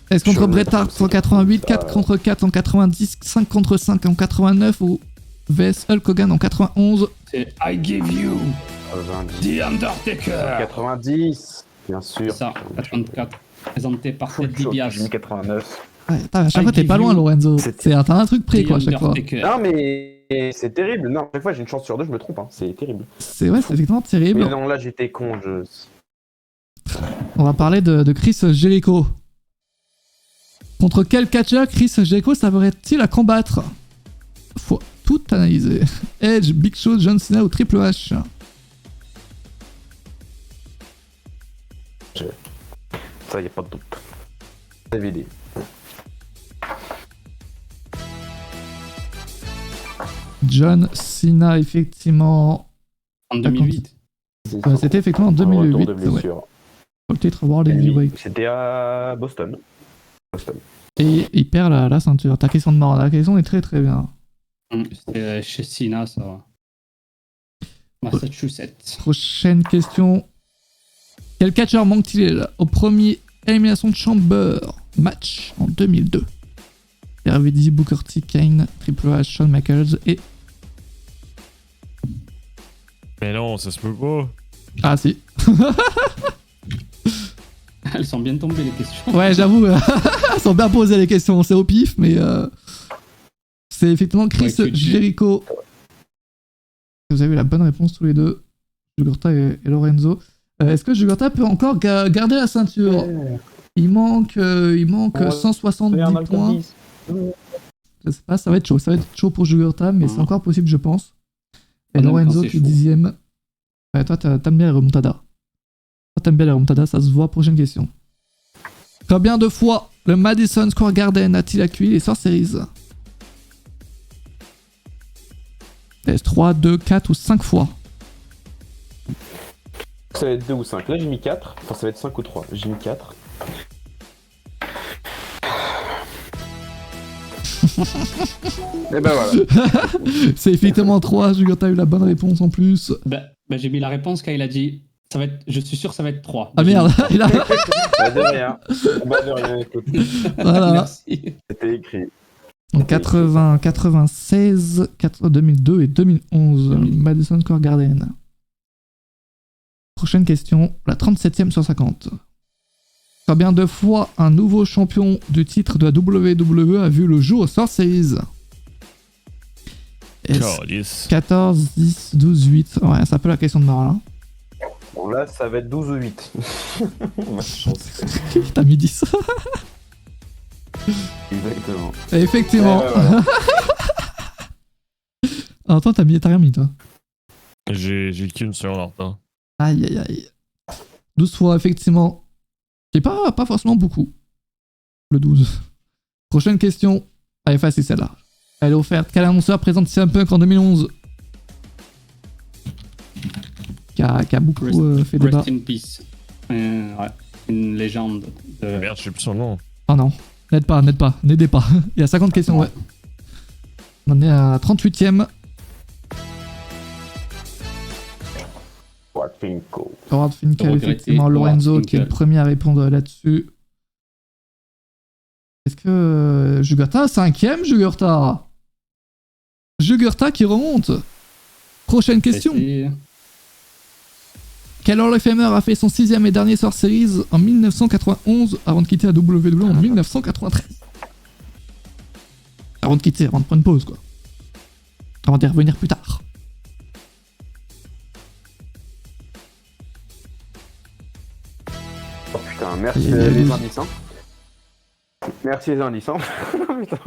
Speaker 1: Est-ce contre Bret Hart en 88, 4 contre 4 en 90, 5 contre 5 en 89 ou vs Hulk Hogan en 91 ?
Speaker 3: C'est I give you The Undertaker.
Speaker 4: 90, bien sûr.
Speaker 3: C'est ça, 84. Présenté par Ted DiBiase.
Speaker 4: 89.
Speaker 1: Ouais, à chaque fois t'es pas loin, Lorenzo. T'as un truc près quoi à chaque fois.
Speaker 4: Non mais c'est terrible. Non, à chaque fois j'ai une chance sur 2, je me trompe. Hein. C'est terrible.
Speaker 1: C'est effectivement terrible.
Speaker 4: Mais non, là j'étais con.
Speaker 1: On va parler de Chris Jericho. Contre quel catcheur Chris Jericho s'avérait-il à combattre ? Faut tout analyser. Edge, Big Show, John Cena ou Triple H ?
Speaker 4: Ça y a pas de doute. DVD.
Speaker 1: John Cena, effectivement.
Speaker 3: En 2008.
Speaker 1: C'était effectivement en 2008.
Speaker 4: Retour de blessure.
Speaker 1: Le titre World Heavyweight.
Speaker 4: C'était à Boston.
Speaker 1: Et il perd la ceinture. Ta question de mort, la question est très bien.
Speaker 3: C'était chez Cena, ça. Massachusetts.
Speaker 1: Prochaine question. Quel catcheur manque-t-il au premier Elimination Chamber match en 2002 ? RVD, Booker T, Kane, Triple H, Shawn Michaels et...
Speaker 2: Mais non, ça se peut pas.
Speaker 1: Ah si.
Speaker 3: Elles sont bien tombées les questions.
Speaker 1: Ouais, j'avoue, elles sont bien posées les questions. C'est au pif, mais c'est effectivement Chris Jericho. Vous avez eu la bonne réponse tous les deux, Jugurtha et Lorenzo. Est-ce que Jugurtha peut encore garder la ceinture ? Il manque 170 points. Je sais pas, ça va être chaud pour Jugurtha, mais c'est encore possible, je pense. Et Lorenzo qui est 10ème. Ouais, toi, t'aimes bien les remontadas. Ça se voit. Prochaine question. Combien de fois le Madison Square Garden a-t-il accueilli les Sorceries ? Est-ce 3, 2, 4 ou 5 fois ?
Speaker 4: Ça va être 2 ou 5. Là, j'ai mis 4. Enfin, ça va être 5 ou 3. J'ai mis 4. Et ben voilà.
Speaker 1: C'est effectivement 3. Jugurtha a eu la bonne réponse en plus.
Speaker 3: Bah, j'ai mis la réponse quand il a dit. Ça va être, je suis sûr que ça va être 3.
Speaker 1: Ah merde, il a...
Speaker 4: Bah, de rien. Bah, de rien, écoute.
Speaker 1: Voilà.
Speaker 3: Merci.
Speaker 4: C'était écrit.
Speaker 1: Donc 80, 96, 2002 et 2011. Madison Square Garden. Prochaine question, la 37e sur 50. Combien de fois un nouveau champion du titre de la WWE a vu le jour au Survivor Series?
Speaker 2: Calice.
Speaker 1: 14, 10, 12, 8. Ouais, c'est un peu la question de mort là.
Speaker 4: Bon, là, ça va être 12 ou 8. Ma chance.
Speaker 1: T'as mis 10.
Speaker 4: Exactement.
Speaker 1: Effectivement.
Speaker 4: Voilà.
Speaker 1: Alors toi, t'as rien mis toi.
Speaker 2: J'ai qu'une seconde en retard.
Speaker 1: Aïe aïe aïe. 12 fois, effectivement. C'est pas forcément beaucoup. Le 12. Prochaine question. Elle est facile celle-là. Elle est offerte. Quel annonceur présente CM Punk en 2011 qui a beaucoup fait débat.
Speaker 3: Rest in peace. Ouais, une légende. De...
Speaker 2: Merde, je sais plus son nom.
Speaker 1: Oh non. N'aide pas. N'aidez pas. Il y a 50 questions, ouais. On en est à 38ème.
Speaker 4: Howard Finkel.
Speaker 1: Howard Finkel,
Speaker 3: Regretté,
Speaker 1: effectivement.
Speaker 3: Howard
Speaker 1: Lorenzo
Speaker 3: Finkel.
Speaker 1: qui est le premier à répondre là-dessus. Est-ce que Jugurtha, 5ème Jugurtha? Jugurtha qui remonte. Prochaine question. Quel Hall of Famer a fait son 6ème et dernier Survivor Series en 1991 avant de quitter la WWE en 1993? Avant de quitter, avant de prendre une pause quoi. Avant d'y revenir plus tard.
Speaker 4: Oh putain, merci les indices. Hein. Merci les indices. Hein. Putain,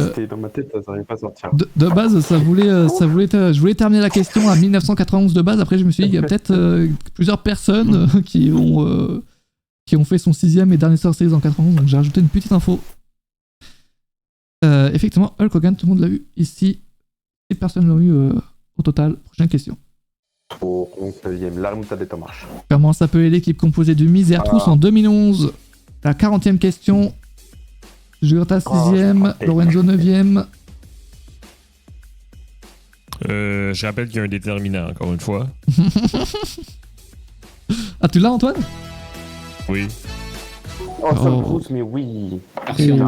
Speaker 4: c'était dans ma tête, ça n'arrivait pas à sortir.
Speaker 1: De base, je voulais terminer la question à 1991 de base. Après, je me suis dit qu'il y a peut-être plusieurs personnes qui ont fait son 6ème et dernier Survivor Series en 91. Donc j'ai rajouté une petite info. Effectivement, Hulk Hogan, tout le monde l'a eu ici. 7 personnes l'ont eu au total. Prochaine question.
Speaker 4: Au 11e, la remontada est en marche.
Speaker 1: Comment s'appelait l'équipe composée de Miz et R-Truth en 2011? La 40e question. Jugurtha 6ème, Lorenzo 9ème.
Speaker 2: Je rappelle qu'il y a un déterminant, encore une fois.
Speaker 1: Ah, tu l'as, Antoine?
Speaker 2: Oui.
Speaker 4: Oh, ça me pousse, mais oui.
Speaker 3: Merci,
Speaker 1: Oui.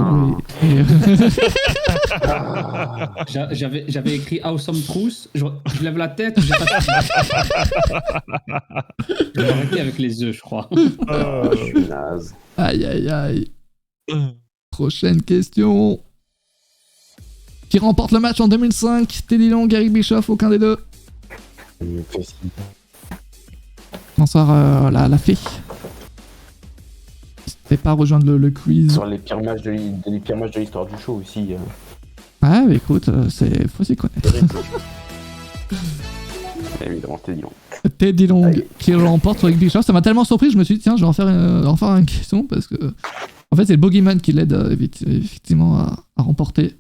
Speaker 3: J'avais écrit Awesome Truth, je lève la tête, j'ai pas je vais arrêter avec les œufs, je crois.
Speaker 4: Je suis naze.
Speaker 1: Aïe aïe aïe. Prochaine question. Qui remporte le match en 2005? Teddy Long, Eric Bischoff, aucun des deux. Bonsoir la fée. N'hésitez pas à rejoindre le quiz.
Speaker 4: Sur les pires matchs de l'histoire du show aussi.
Speaker 1: Ah bah écoute, faut s'y connaître.
Speaker 4: Évidemment, Teddy Long.
Speaker 1: Teddy Long
Speaker 4: Allez.
Speaker 1: qui remporte sur Eric Bischoff. Ça m'a tellement surpris, je me suis dit tiens, je vais en faire une question parce que en fait c'est le Boogeyman qui l'aide effectivement à remporter.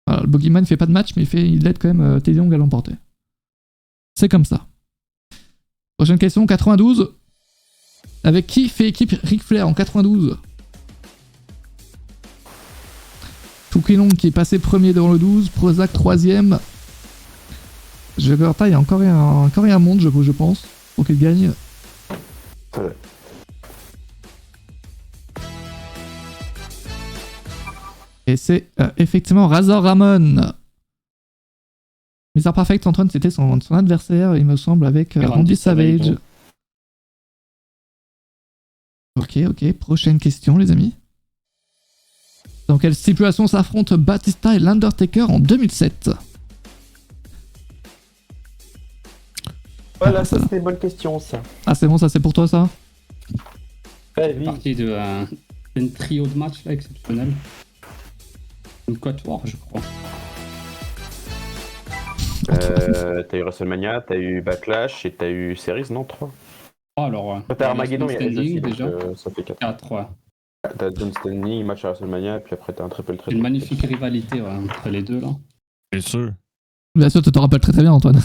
Speaker 1: Voilà, le Boogeyman fait pas de match mais il aide quand même Teddy Long à l'emporter. C'est comme ça. Prochaine question, 92. Avec qui fait équipe Ric Flair en 92? Tookie Long qui est passé premier devant le 12, Prozac 3ème. Jugurtha, il y a encore un monde, je pense, pour qu'il gagne.
Speaker 4: Ouais.
Speaker 1: Et c'est effectivement Razor Ramon. Mr. Perfect, Antoine, c'était son adversaire, il me semble, avec Randy Savage. Ok, prochaine question, les amis. Dans quelle situation s'affrontent Batista et l'Undertaker en 2007?
Speaker 4: Voilà, ça c'était une bonne question, ça.
Speaker 1: Ah, c'est bon, ça c'est pour toi, ça?
Speaker 4: Ouais, oui.
Speaker 3: Partie d'un trio de matchs là, exceptionnel. Une quatuor, je crois.
Speaker 4: T'as eu WrestleMania, t'as eu Backlash et t'as eu Series, non? 3.
Speaker 3: Oh, alors,
Speaker 4: T'as Armageddon, il y a les aussi,
Speaker 3: déjà.
Speaker 4: donc ça fait 4.
Speaker 3: 4, ouais.
Speaker 4: T'as John Stanley, match à WrestleMania, et puis après t'as un triple threat.
Speaker 3: Une magnifique rivalité ouais, entre les deux là.
Speaker 2: C'est sûr.
Speaker 1: Bien sûr, tu te rappelles très bien, Antoine.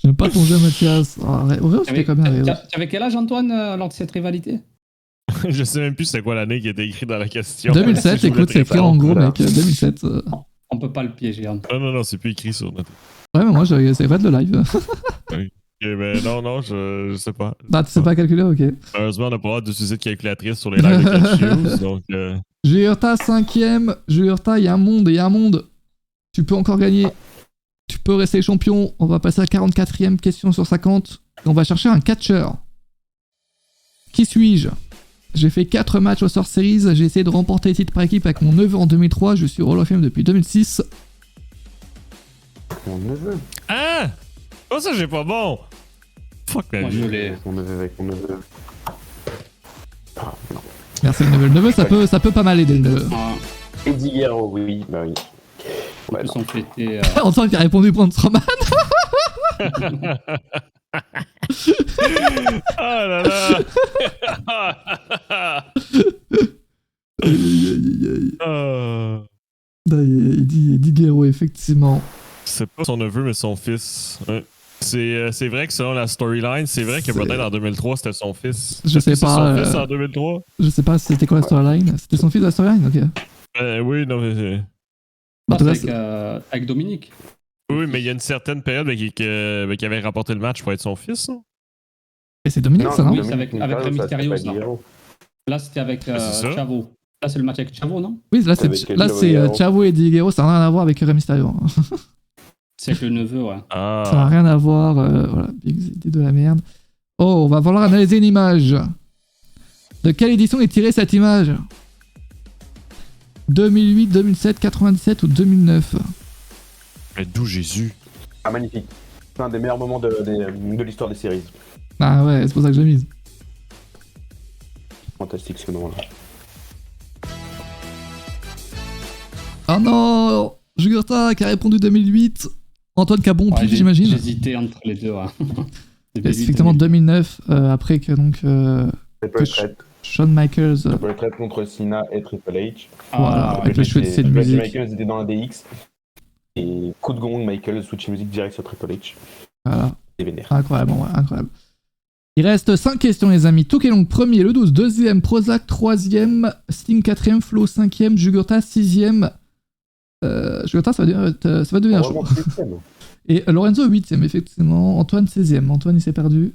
Speaker 1: J'aime pas ton jeu, Mathias. Au vrai, c'était combien?
Speaker 3: Tu avais quel âge, Antoine, lors de cette rivalité?
Speaker 2: Je sais même plus c'est quoi l'année qui était écrite dans la question.
Speaker 1: 2007, écoute, c'est écrit en gros, mec. 2007.
Speaker 3: On peut pas le piéger, Antoine.
Speaker 2: Non, c'est plus écrit sur notre.
Speaker 1: Ouais, mais moi, c'est pas de le live.
Speaker 2: Oui. Mais non, je sais pas.
Speaker 1: Bah, tu sais pas calculer, ok.
Speaker 2: Heureusement, on n'a pas le droit d'utiliser de calculatrice sur les lives de Catch donc.
Speaker 1: Jurta 5ème. Jurta, il y a un monde. Tu peux encore gagner. Tu peux rester champion. On va passer à 44ème question sur 50. Et on va chercher un catcheur. Qui suis-je? J'ai fait 4 matchs au Sort Series. J'ai essayé de remporter les titres par équipe avec mon neveu en 2003. Je suis Hall of Fame depuis 2006.
Speaker 4: Mon neveu.
Speaker 2: Ah! Oh, ça, j'ai pas bon! Fuck ma vie.
Speaker 4: Mon neveu avec mon neveu. Ah, non.
Speaker 1: Merci le neveu. Le neveu, ça peut pas mal aider le neveu.
Speaker 4: Eddie Guerrero, oui, bah oui.
Speaker 3: Ouais, sont fêtés.
Speaker 1: Antoine qui a répondu pour Strowman.
Speaker 2: Oh là là!
Speaker 1: Il dit Guerrero, effectivement.
Speaker 2: C'est pas son neveu, mais son fils. Ouais. C'est vrai que selon la storyline, c'est vrai que peut-être en 2003, c'était son fils.
Speaker 1: Je sais pas.
Speaker 2: Son fils en 2003?
Speaker 1: Je sais pas c'était quoi la storyline. C'était son fils la storyline, ok.
Speaker 2: Oui, non, mais.
Speaker 3: Avec Dominique.
Speaker 2: Oui, mais il y a une certaine période qui avait rapporté le match pour être son fils. Hein?
Speaker 1: Et c'est Dominique, ça, non?
Speaker 3: Oui, c'est avec Rey Mysterio, ça. Là, c'était avec Chavo. Là, c'est le match avec Chavo, non?
Speaker 1: Oui, là, c'est Chavo et Eddie Guerrero, ça n'a rien à voir avec Rey Mysterio.
Speaker 3: C'est avec le neveu, ouais.
Speaker 2: Ah.
Speaker 1: Ça n'a rien à voir. Voilà, Big idée de la merde. Oh, on va falloir analyser une image. De quelle édition est tirée cette image? 2008, 2007, 97 ou 2009?
Speaker 2: Mais d'où Jésus?
Speaker 4: Ah, magnifique. C'est un des meilleurs moments de l'histoire des séries.
Speaker 1: Ah ouais, c'est pour ça que j'ai mise.
Speaker 4: Fantastique ce moment-là.
Speaker 1: Oh non! Jugurta qui a répondu 2008. Antoine qui a bon pif, j'imagine.
Speaker 3: J'hésitais entre les deux. Ouais.
Speaker 1: Effectivement, 2009, après que donc. Shawn Michaels.
Speaker 4: Triple Threat contre Cena et Triple H.
Speaker 1: Voilà, avec le chouette de musique.
Speaker 4: Michaels était dans la DX. Et coup de gong, Michaels switch musique direct sur Triple H.
Speaker 1: Voilà.
Speaker 4: C'est vénère.
Speaker 1: Incroyable, ouais, incroyable. Il reste 5 questions, les amis. Toukelong, premier, le 12, deuxième, Prozac, troisième, Sting, quatrième, Flo, cinquième, Jugurta, sixième. Jugurta, ça va devenir chaud. Et Lorenzo, 8ème, effectivement. Antoine, 16ème. Antoine, il s'est perdu.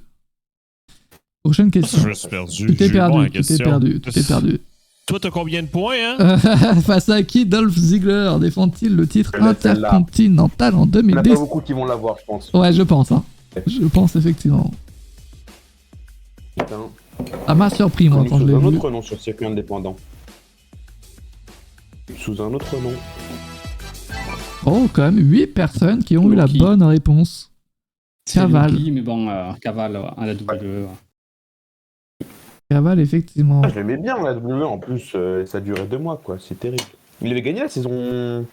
Speaker 1: Prochaine question.
Speaker 2: Je me suis perdu.
Speaker 1: Tu t'es perdu.
Speaker 2: Toi, t'as combien de points, hein?
Speaker 1: Face à qui Dolph Ziggler défend-il le titre intercontinental en 2010?
Speaker 4: Il n'y en a pas beaucoup qui vont l'avoir, je pense.
Speaker 1: Ouais, je pense, hein. Je pense, effectivement.
Speaker 4: Putain.
Speaker 1: Ah, m'a surpris, moi, quand je l'ai vu.
Speaker 4: Sous un autre nom sur le circuit indépendant. Sous un autre nom.
Speaker 1: Oh, quand même, 8 personnes qui ont eu la bonne réponse. Caval.
Speaker 3: Loki, mais bon, Caval à la WWE.
Speaker 1: Caval, effectivement.
Speaker 4: Ah, je l'aimais bien, la WWE, en plus, ça durait 2 mois, quoi. C'est terrible. Il avait gagné la saison...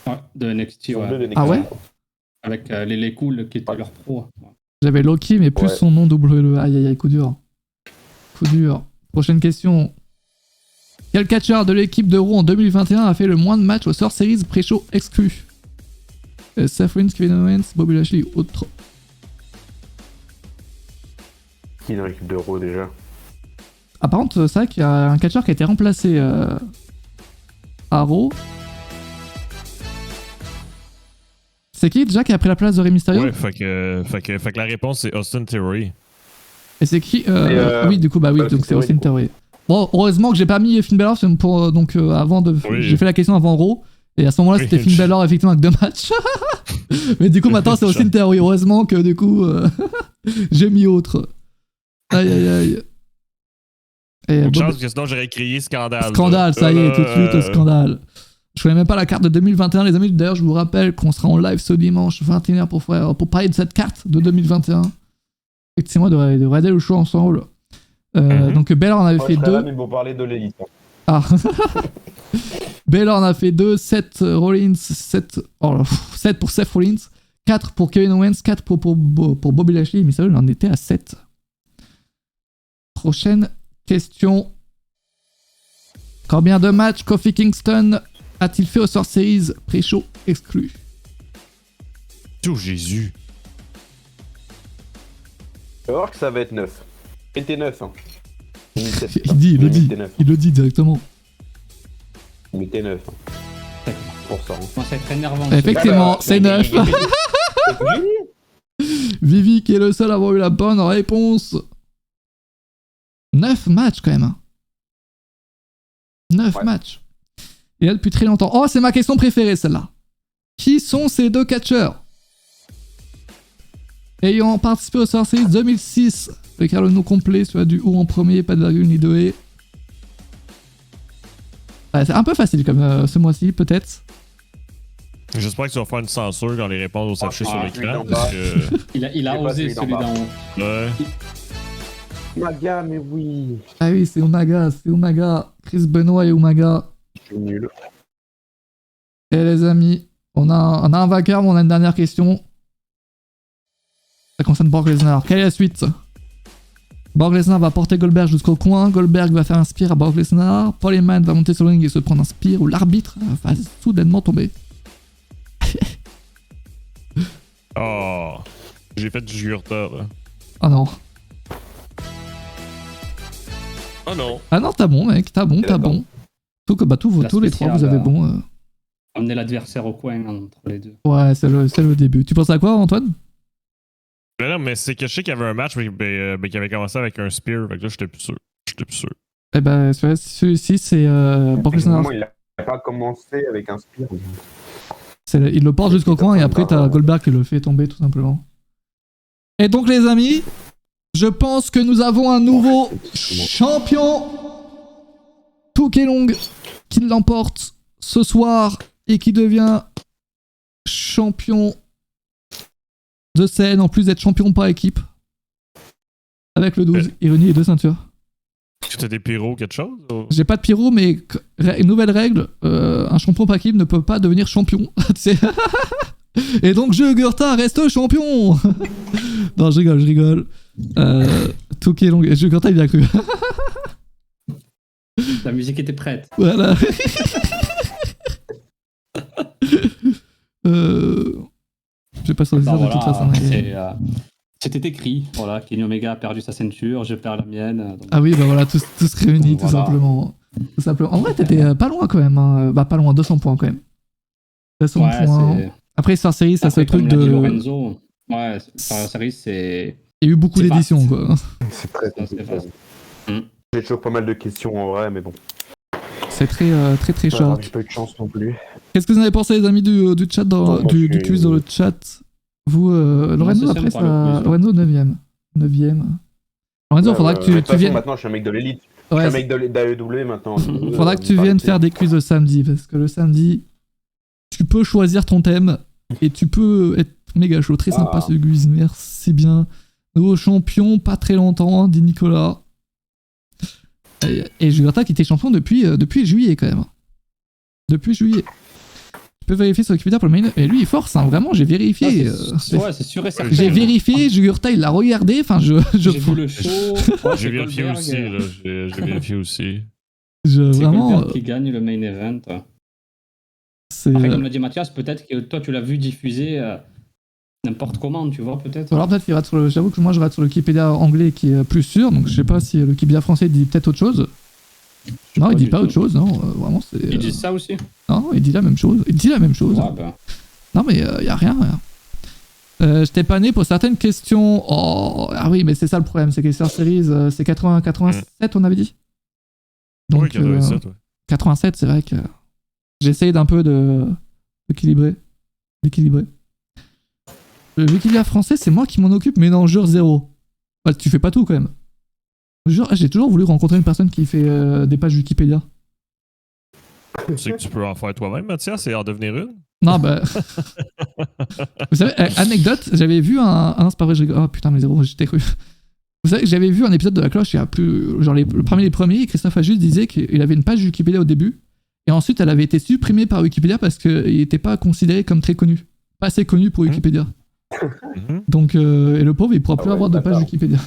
Speaker 3: Ouais, de NXT, ouais.
Speaker 4: De NXT.
Speaker 1: Ah ouais?
Speaker 3: Avec les Cool qui étaient leur pro. Ouais.
Speaker 1: J'avais Loki, mais plus son nom WWE. Aïe, aïe, aïe, coup dur. Coup dur. Prochaine question. Quel catcheur de l'équipe de Raw en 2021 a fait le moins de matchs au Sort Series pré-show exclu? Seth Rollins, Kevin Owens, Bobby Lashley ou autre?
Speaker 4: Qui est dans l'équipe de Raw, déjà?
Speaker 1: Ah, par contre, c'est vrai qu'il y a un catcheur qui a été remplacé à Raw. C'est qui déjà qui a pris la place de Rey Mysterio?
Speaker 2: Ouais, fait que la réponse c'est Austin Theory.
Speaker 1: Et c'est qui oui, du coup, bah oui, donc c'est Austin Theory. Bon, heureusement que j'ai pas mis Finn Balor pour avant de. Oui. J'ai fait la question avant Raw. Et à ce moment-là, c'était Finn Balor effectivement avec 2 matchs. Mais du coup, maintenant, c'est Austin Theory. Heureusement que du coup, j'ai mis autre. Aïe, aïe, aïe.
Speaker 2: Et une chance que sinon j'aurais crié scandale.
Speaker 1: Scandale, ça y est, tout de suite, scandale. Je connais même pas la carte de 2021, les amis. D'ailleurs, je vous rappelle qu'on sera en live ce dimanche 21h pour parler de cette carte de 2021. Effectivement, de regarder le show ensemble. Donc, Baylor en avait fait 2.
Speaker 4: Mais pour parler de l'élite.
Speaker 1: Ah. Baylor en a fait 2. 7 Rollins, 7 pour Seth Rollins, 4 pour Kevin Owens, 4 pour Bobby Lashley. Mais ça, il en était à 7. Prochaine question. Combien de matchs Kofi Kingston a-t-il fait au Sort Series pré-show exclu?
Speaker 2: Oh Jésus.
Speaker 4: Tu vas voir que ça va être 9. Et t'es 9, hein.
Speaker 1: Il le dit directement.
Speaker 4: Mais t'es 9. Hein. Pour ça. Hein.
Speaker 3: Moi, ça va être énervant.
Speaker 1: Effectivement, c'est 9. Vivi qui est le seul à avoir eu la bonne réponse. 9 matchs quand même. Hein. 9 matchs. Et là depuis très longtemps. Oh, c'est ma question préférée celle-là. Qui sont ces deux catcheurs ayant participé au Survivor Series 2006? Écrire le nom complet, soit du ou en premier, pas de virgule ni de et. Ouais, c'est un peu facile comme ce mois-ci, peut-être.
Speaker 2: J'espère que tu vas faire une censure quand les réponses vont s'afficher sur l'écran.
Speaker 3: Il a osé celui d'en haut.
Speaker 2: Ouais.
Speaker 4: Umaga, mais oui.
Speaker 1: Ah oui, c'est Umaga. Chris Benoit et Umaga.
Speaker 4: Je suis nul.
Speaker 1: Et les amis, on a un vainqueur, mais on a une dernière question. Ça concerne Brock Lesnar. Quelle est la suite? Brock Lesnar va porter Goldberg jusqu'au coin. Goldberg va faire un spear à Brock Lesnar. Paul Heyman va monter sur le ring et se prendre un spear. Ou l'arbitre va soudainement tomber.
Speaker 2: Oh. J'ai fait du Jugurta, là.
Speaker 1: Oh non.
Speaker 2: Oh non.
Speaker 1: Ah non, t'as bon, mec. T'as bon. Tous les trois, vous avez bon.
Speaker 3: Amener l'adversaire au coin entre les deux.
Speaker 1: Ouais, c'est le début. Tu penses à quoi, Antoine?
Speaker 2: Non, mais c'est que je sais qu'il y avait un match mais qui avait commencé avec un spear. Fait que là, j'étais plus sûr.
Speaker 1: Eh ben, celui-ci, c'est Brock Lesnar.
Speaker 4: Il a pas commencé avec un spear.
Speaker 1: Il le porte jusqu'au coin et après, t'as Goldberg qui le fait tomber, tout simplement. Et donc, les amis, je pense que nous avons un nouveau champion. Toukelong qui l'emporte ce soir et qui devient champion de scène, en plus d'être champion par équipe. Avec le 12, ironie et 2 ceintures.
Speaker 2: Est-ce que t'as des pyros, quelque chose ou...
Speaker 1: J'ai pas de pyro, mais une nouvelle règle, un champion par équipe ne peut pas devenir champion. Et donc Jugurta reste champion. Non, je rigole. Toukelong, Jugurta il a cru.
Speaker 3: La musique était prête.
Speaker 1: Voilà. J'ai pas sorti ça de toute façon.
Speaker 3: C'était écrit, voilà, Kenny Omega a perdu sa ceinture, je perds la mienne. Donc...
Speaker 1: Ah oui, bah voilà, tous réunis, tout simplement. En vrai, t'étais pas loin quand même. Hein. Bah, pas loin, 200 points quand même. 200 points. Après, Star Series, ça c'est le truc de.
Speaker 3: Lorenzo. Ouais, Star Series, c'est.
Speaker 1: Il y a eu beaucoup d'éditions, quoi.
Speaker 4: C'est très vaste. J'ai toujours pas mal de questions en vrai, mais bon.
Speaker 1: C'est très short.
Speaker 4: J'ai pas eu de chance non plus.
Speaker 1: Qu'est-ce que vous en avez pensé, les amis du chat, du quiz dans le chat? Vous, Lorenzo, après ça. Lorenzo, 9ème. Lorenzo, faudra que tu viennes.
Speaker 4: Maintenant, je suis un mec de l'élite. Je suis un mec d'AEW maintenant.
Speaker 1: Faudra que tu viennes faire des quiz le samedi, parce que le samedi, tu peux choisir ton thème et tu peux être méga chaud. Très sympa ce quiz, merci bien. Nouveau champion, pas très longtemps, dit Nicolas. Et Jugurta qui était champion depuis juillet quand même. Depuis juillet. Tu peux vérifier sur Wikipédia pour le main. Et lui il force, hein, vraiment, j'ai vérifié.
Speaker 3: Ouais, c'est sûr et certain.
Speaker 1: J'ai vérifié, Jugurta il l'a regardé. Enfin, j'ai
Speaker 3: vu le show.
Speaker 2: J'ai vérifié aussi, là. J'ai vérifié aussi.
Speaker 1: Vraiment.
Speaker 3: Goldberg qui gagne le main event. Après, comme l'a dit Mathias, peut-être que toi tu l'as vu diffuser n'importe comment, tu vois, peut-être.
Speaker 1: Alors peut-être qu'il rate sur le. J'avoue que moi je rate sur le Wikipédia anglais qui est plus sûr, donc je sais pas si le Wikipédia français dit peut-être autre chose. Non, il dit pas autre chose, non, vraiment c'est.
Speaker 3: Il dit ça aussi?
Speaker 1: Non, il dit la même chose.
Speaker 3: Ouais, bah.
Speaker 1: Non, mais y a rien. J'étais pas né pour certaines questions. Oh, ah oui, mais c'est ça le problème, c'est que les Star Series, c'est 87, on avait dit. Donc,
Speaker 2: oui, 87, ouais.
Speaker 1: 87, c'est vrai que j'essaye d'un peu d'équilibrer. Le Wikipédia français, c'est moi qui m'en occupe, mais non, jure zéro. Bah, tu fais pas tout quand même. Jure, j'ai toujours voulu rencontrer une personne qui fait des pages Wikipédia.
Speaker 2: Tu sais que tu peux en faire toi-même, Mathias, et en devenir une?
Speaker 1: Non, bah. Vous savez, anecdote, j'avais vu un. C'est pas vrai, je rigole. Oh putain, mais zéro, j'étais cru. Vous savez, j'avais vu un épisode de La Cloche, il y a plus. Genre, parmi les premiers, Christophe Ajus disait qu'il avait une page Wikipédia au début, et ensuite elle avait été supprimée par Wikipédia parce qu'il n'était pas considéré comme très connu. Pas assez connu pour Wikipédia. Donc, et le pauvre, il pourra plus avoir de page Wikipédia.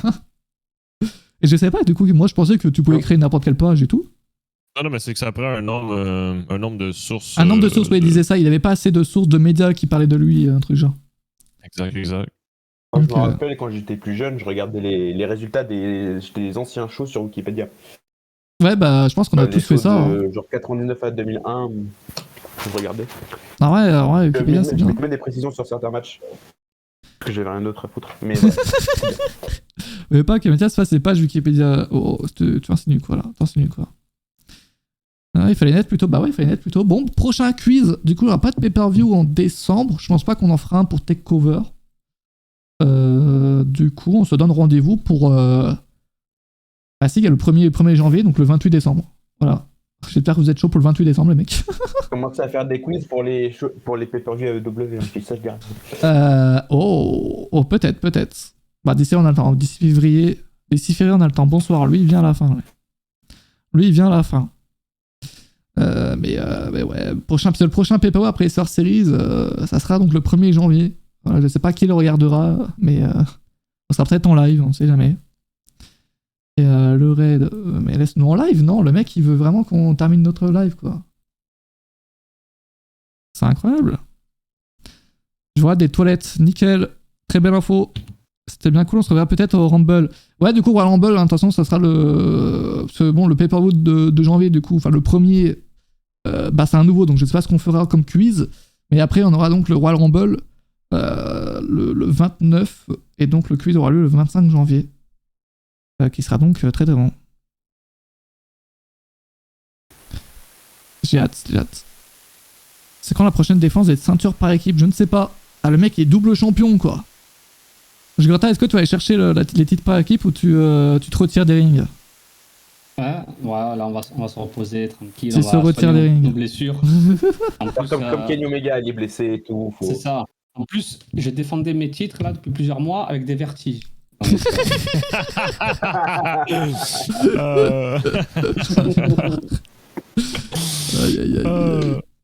Speaker 1: Et je savais pas, du coup, moi je pensais que tu pouvais créer n'importe quelle page et tout.
Speaker 2: Non, mais c'est que ça prend un nombre de sources.
Speaker 1: Un nombre de sources, oui, il disait ça, il avait pas assez de sources de médias qui parlaient de lui, un truc genre.
Speaker 2: Exact.
Speaker 4: Moi, je me rappelle quand j'étais plus jeune, je regardais les résultats des anciens shows sur Wikipédia.
Speaker 1: Ouais, bah, je pense qu'on a tous fait ça.
Speaker 4: Genre 99 à 2001, je regardais.
Speaker 1: Ah ouais, Wikipédia, c'est bien.
Speaker 4: Je mettais même des précisions sur certains matchs. Parce que j'avais rien d'autre à foutre. Mais voilà.
Speaker 1: Mais pas que Mathias fasse ses pages Wikipédia. Tu insinues quoi là? T'insinues quoi? Ah, il fallait naître plutôt. Bah ouais, il fallait naître plutôt. Bon, prochain quiz. Du coup, il n'y aura pas de pay-per-view en décembre. Je pense pas qu'on en fera un pour Takeover. Du coup, on se donne rendez-vous pour. Bah si, il y a le 1er janvier, donc le 28 décembre. Voilà. J'espère que vous êtes chaud pour le 28 décembre, les mecs.
Speaker 4: Commencez à faire des quiz pour les pay-per-view AEW, ça je garde.
Speaker 1: Peut-être. Bah d'ici on a le temps. D'ici février, on a le temps. Bonsoir, lui il vient à la fin. Ouais. Lui il vient à la fin. Mais ouais, le prochain pay-per-view après les Survivor Series, ça sera donc le 1er janvier. Voilà, je sais pas qui le regardera, mais ça sera peut-être en live, on sait jamais. Et le raid, mais laisse-nous en live, non? Le mec il veut vraiment qu'on termine notre live, quoi. C'est incroyable. Je vois des toilettes, nickel, très belle info. C'était bien cool, on se reverra peut-être au Rumble. Ouais, du coup, Royal Rumble, de toute façon, ça sera le pay-per-view de janvier, du coup, enfin le premier, bah c'est un nouveau, donc je sais pas ce qu'on fera comme quiz. Mais après, on aura donc le Royal Rumble le 29, et donc le quiz aura lieu le 25 janvier. Qui sera donc très très bon. J'ai hâte. C'est quand la prochaine défense des ceintures par équipe? Je ne sais pas. Ah, le mec est double champion, quoi. Jugurtha, est-ce que tu vas aller chercher les titres par équipe ou tu te retires des rings?
Speaker 3: Ouais, là on va se reposer tranquille.
Speaker 1: Tu se retires des rings.
Speaker 3: Nos blessures. En plus,
Speaker 4: comme Kenny Omega, il est blessé et tout.
Speaker 3: C'est ça. En plus, j'ai défendu mes titres là depuis plusieurs mois avec des vertiges.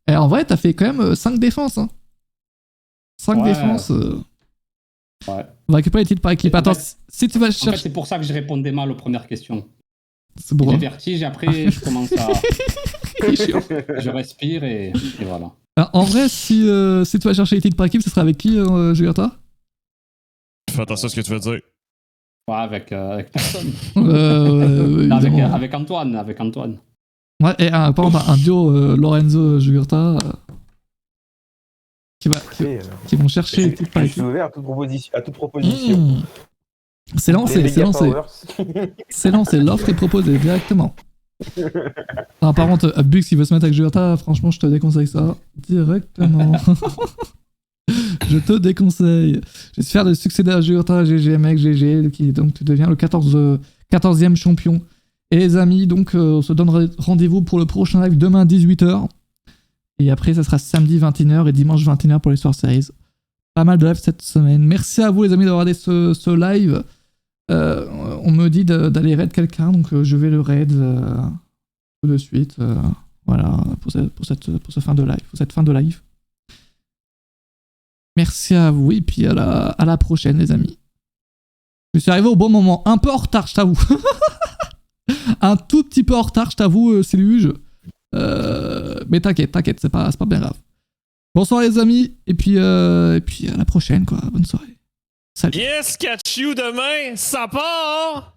Speaker 1: Et en vrai, t'as fait quand même 5 défenses. Hein. 5 défenses.
Speaker 3: Ouais.
Speaker 1: On va récupérer les titres par équipe. Attends, si tu vas chercher.
Speaker 3: En fait, c'est pour ça que je répondais mal aux premières questions.
Speaker 1: C'est bon.
Speaker 3: J'ai vertige, après je commence à. Je respire et voilà.
Speaker 1: Alors, en vrai, si tu vas chercher les titres par équipe, ce sera avec qui, Jugurtha?
Speaker 2: Fais attention à ce que tu vas dire.
Speaker 3: Ouais, avec personne. Avec Antoine.
Speaker 1: Ouais, et par exemple, un duo Lorenzo Jugurtha qui vont chercher les titres par équipe.
Speaker 4: Je suis ouvert à toute proposition.
Speaker 1: C'est lancé. C'est lancé, l'offre est proposée directement. Ah, par contre, Bux, il veut se mettre avec Jugurtha, franchement, je te déconseille ça directement. Je te déconseille. J'espère de succéder à Jugurtha, GG, mec, GG, qui donc tu deviens le 14e champion. Et les amis, donc, on se donne rendez-vous pour le prochain live demain 18h. Et après, ça sera samedi 21h et dimanche 21h pour les Survivor Series. Pas mal de live cette semaine. Merci à vous, les amis, d'avoir regardé ce live. On me dit d'aller raid quelqu'un, donc je vais le raid tout de suite. Voilà, pour cette fin de live. Merci à vous, et puis à la prochaine, les amis. Je suis arrivé au bon moment. Un peu en retard, je t'avoue. Un tout petit peu en retard, je t'avoue, Siluge. Mais t'inquiète, c'est pas bien grave. Bonsoir, les amis, et puis à la prochaine, quoi. Bonne soirée. Salut.
Speaker 2: Yes, catch you demain, ça part!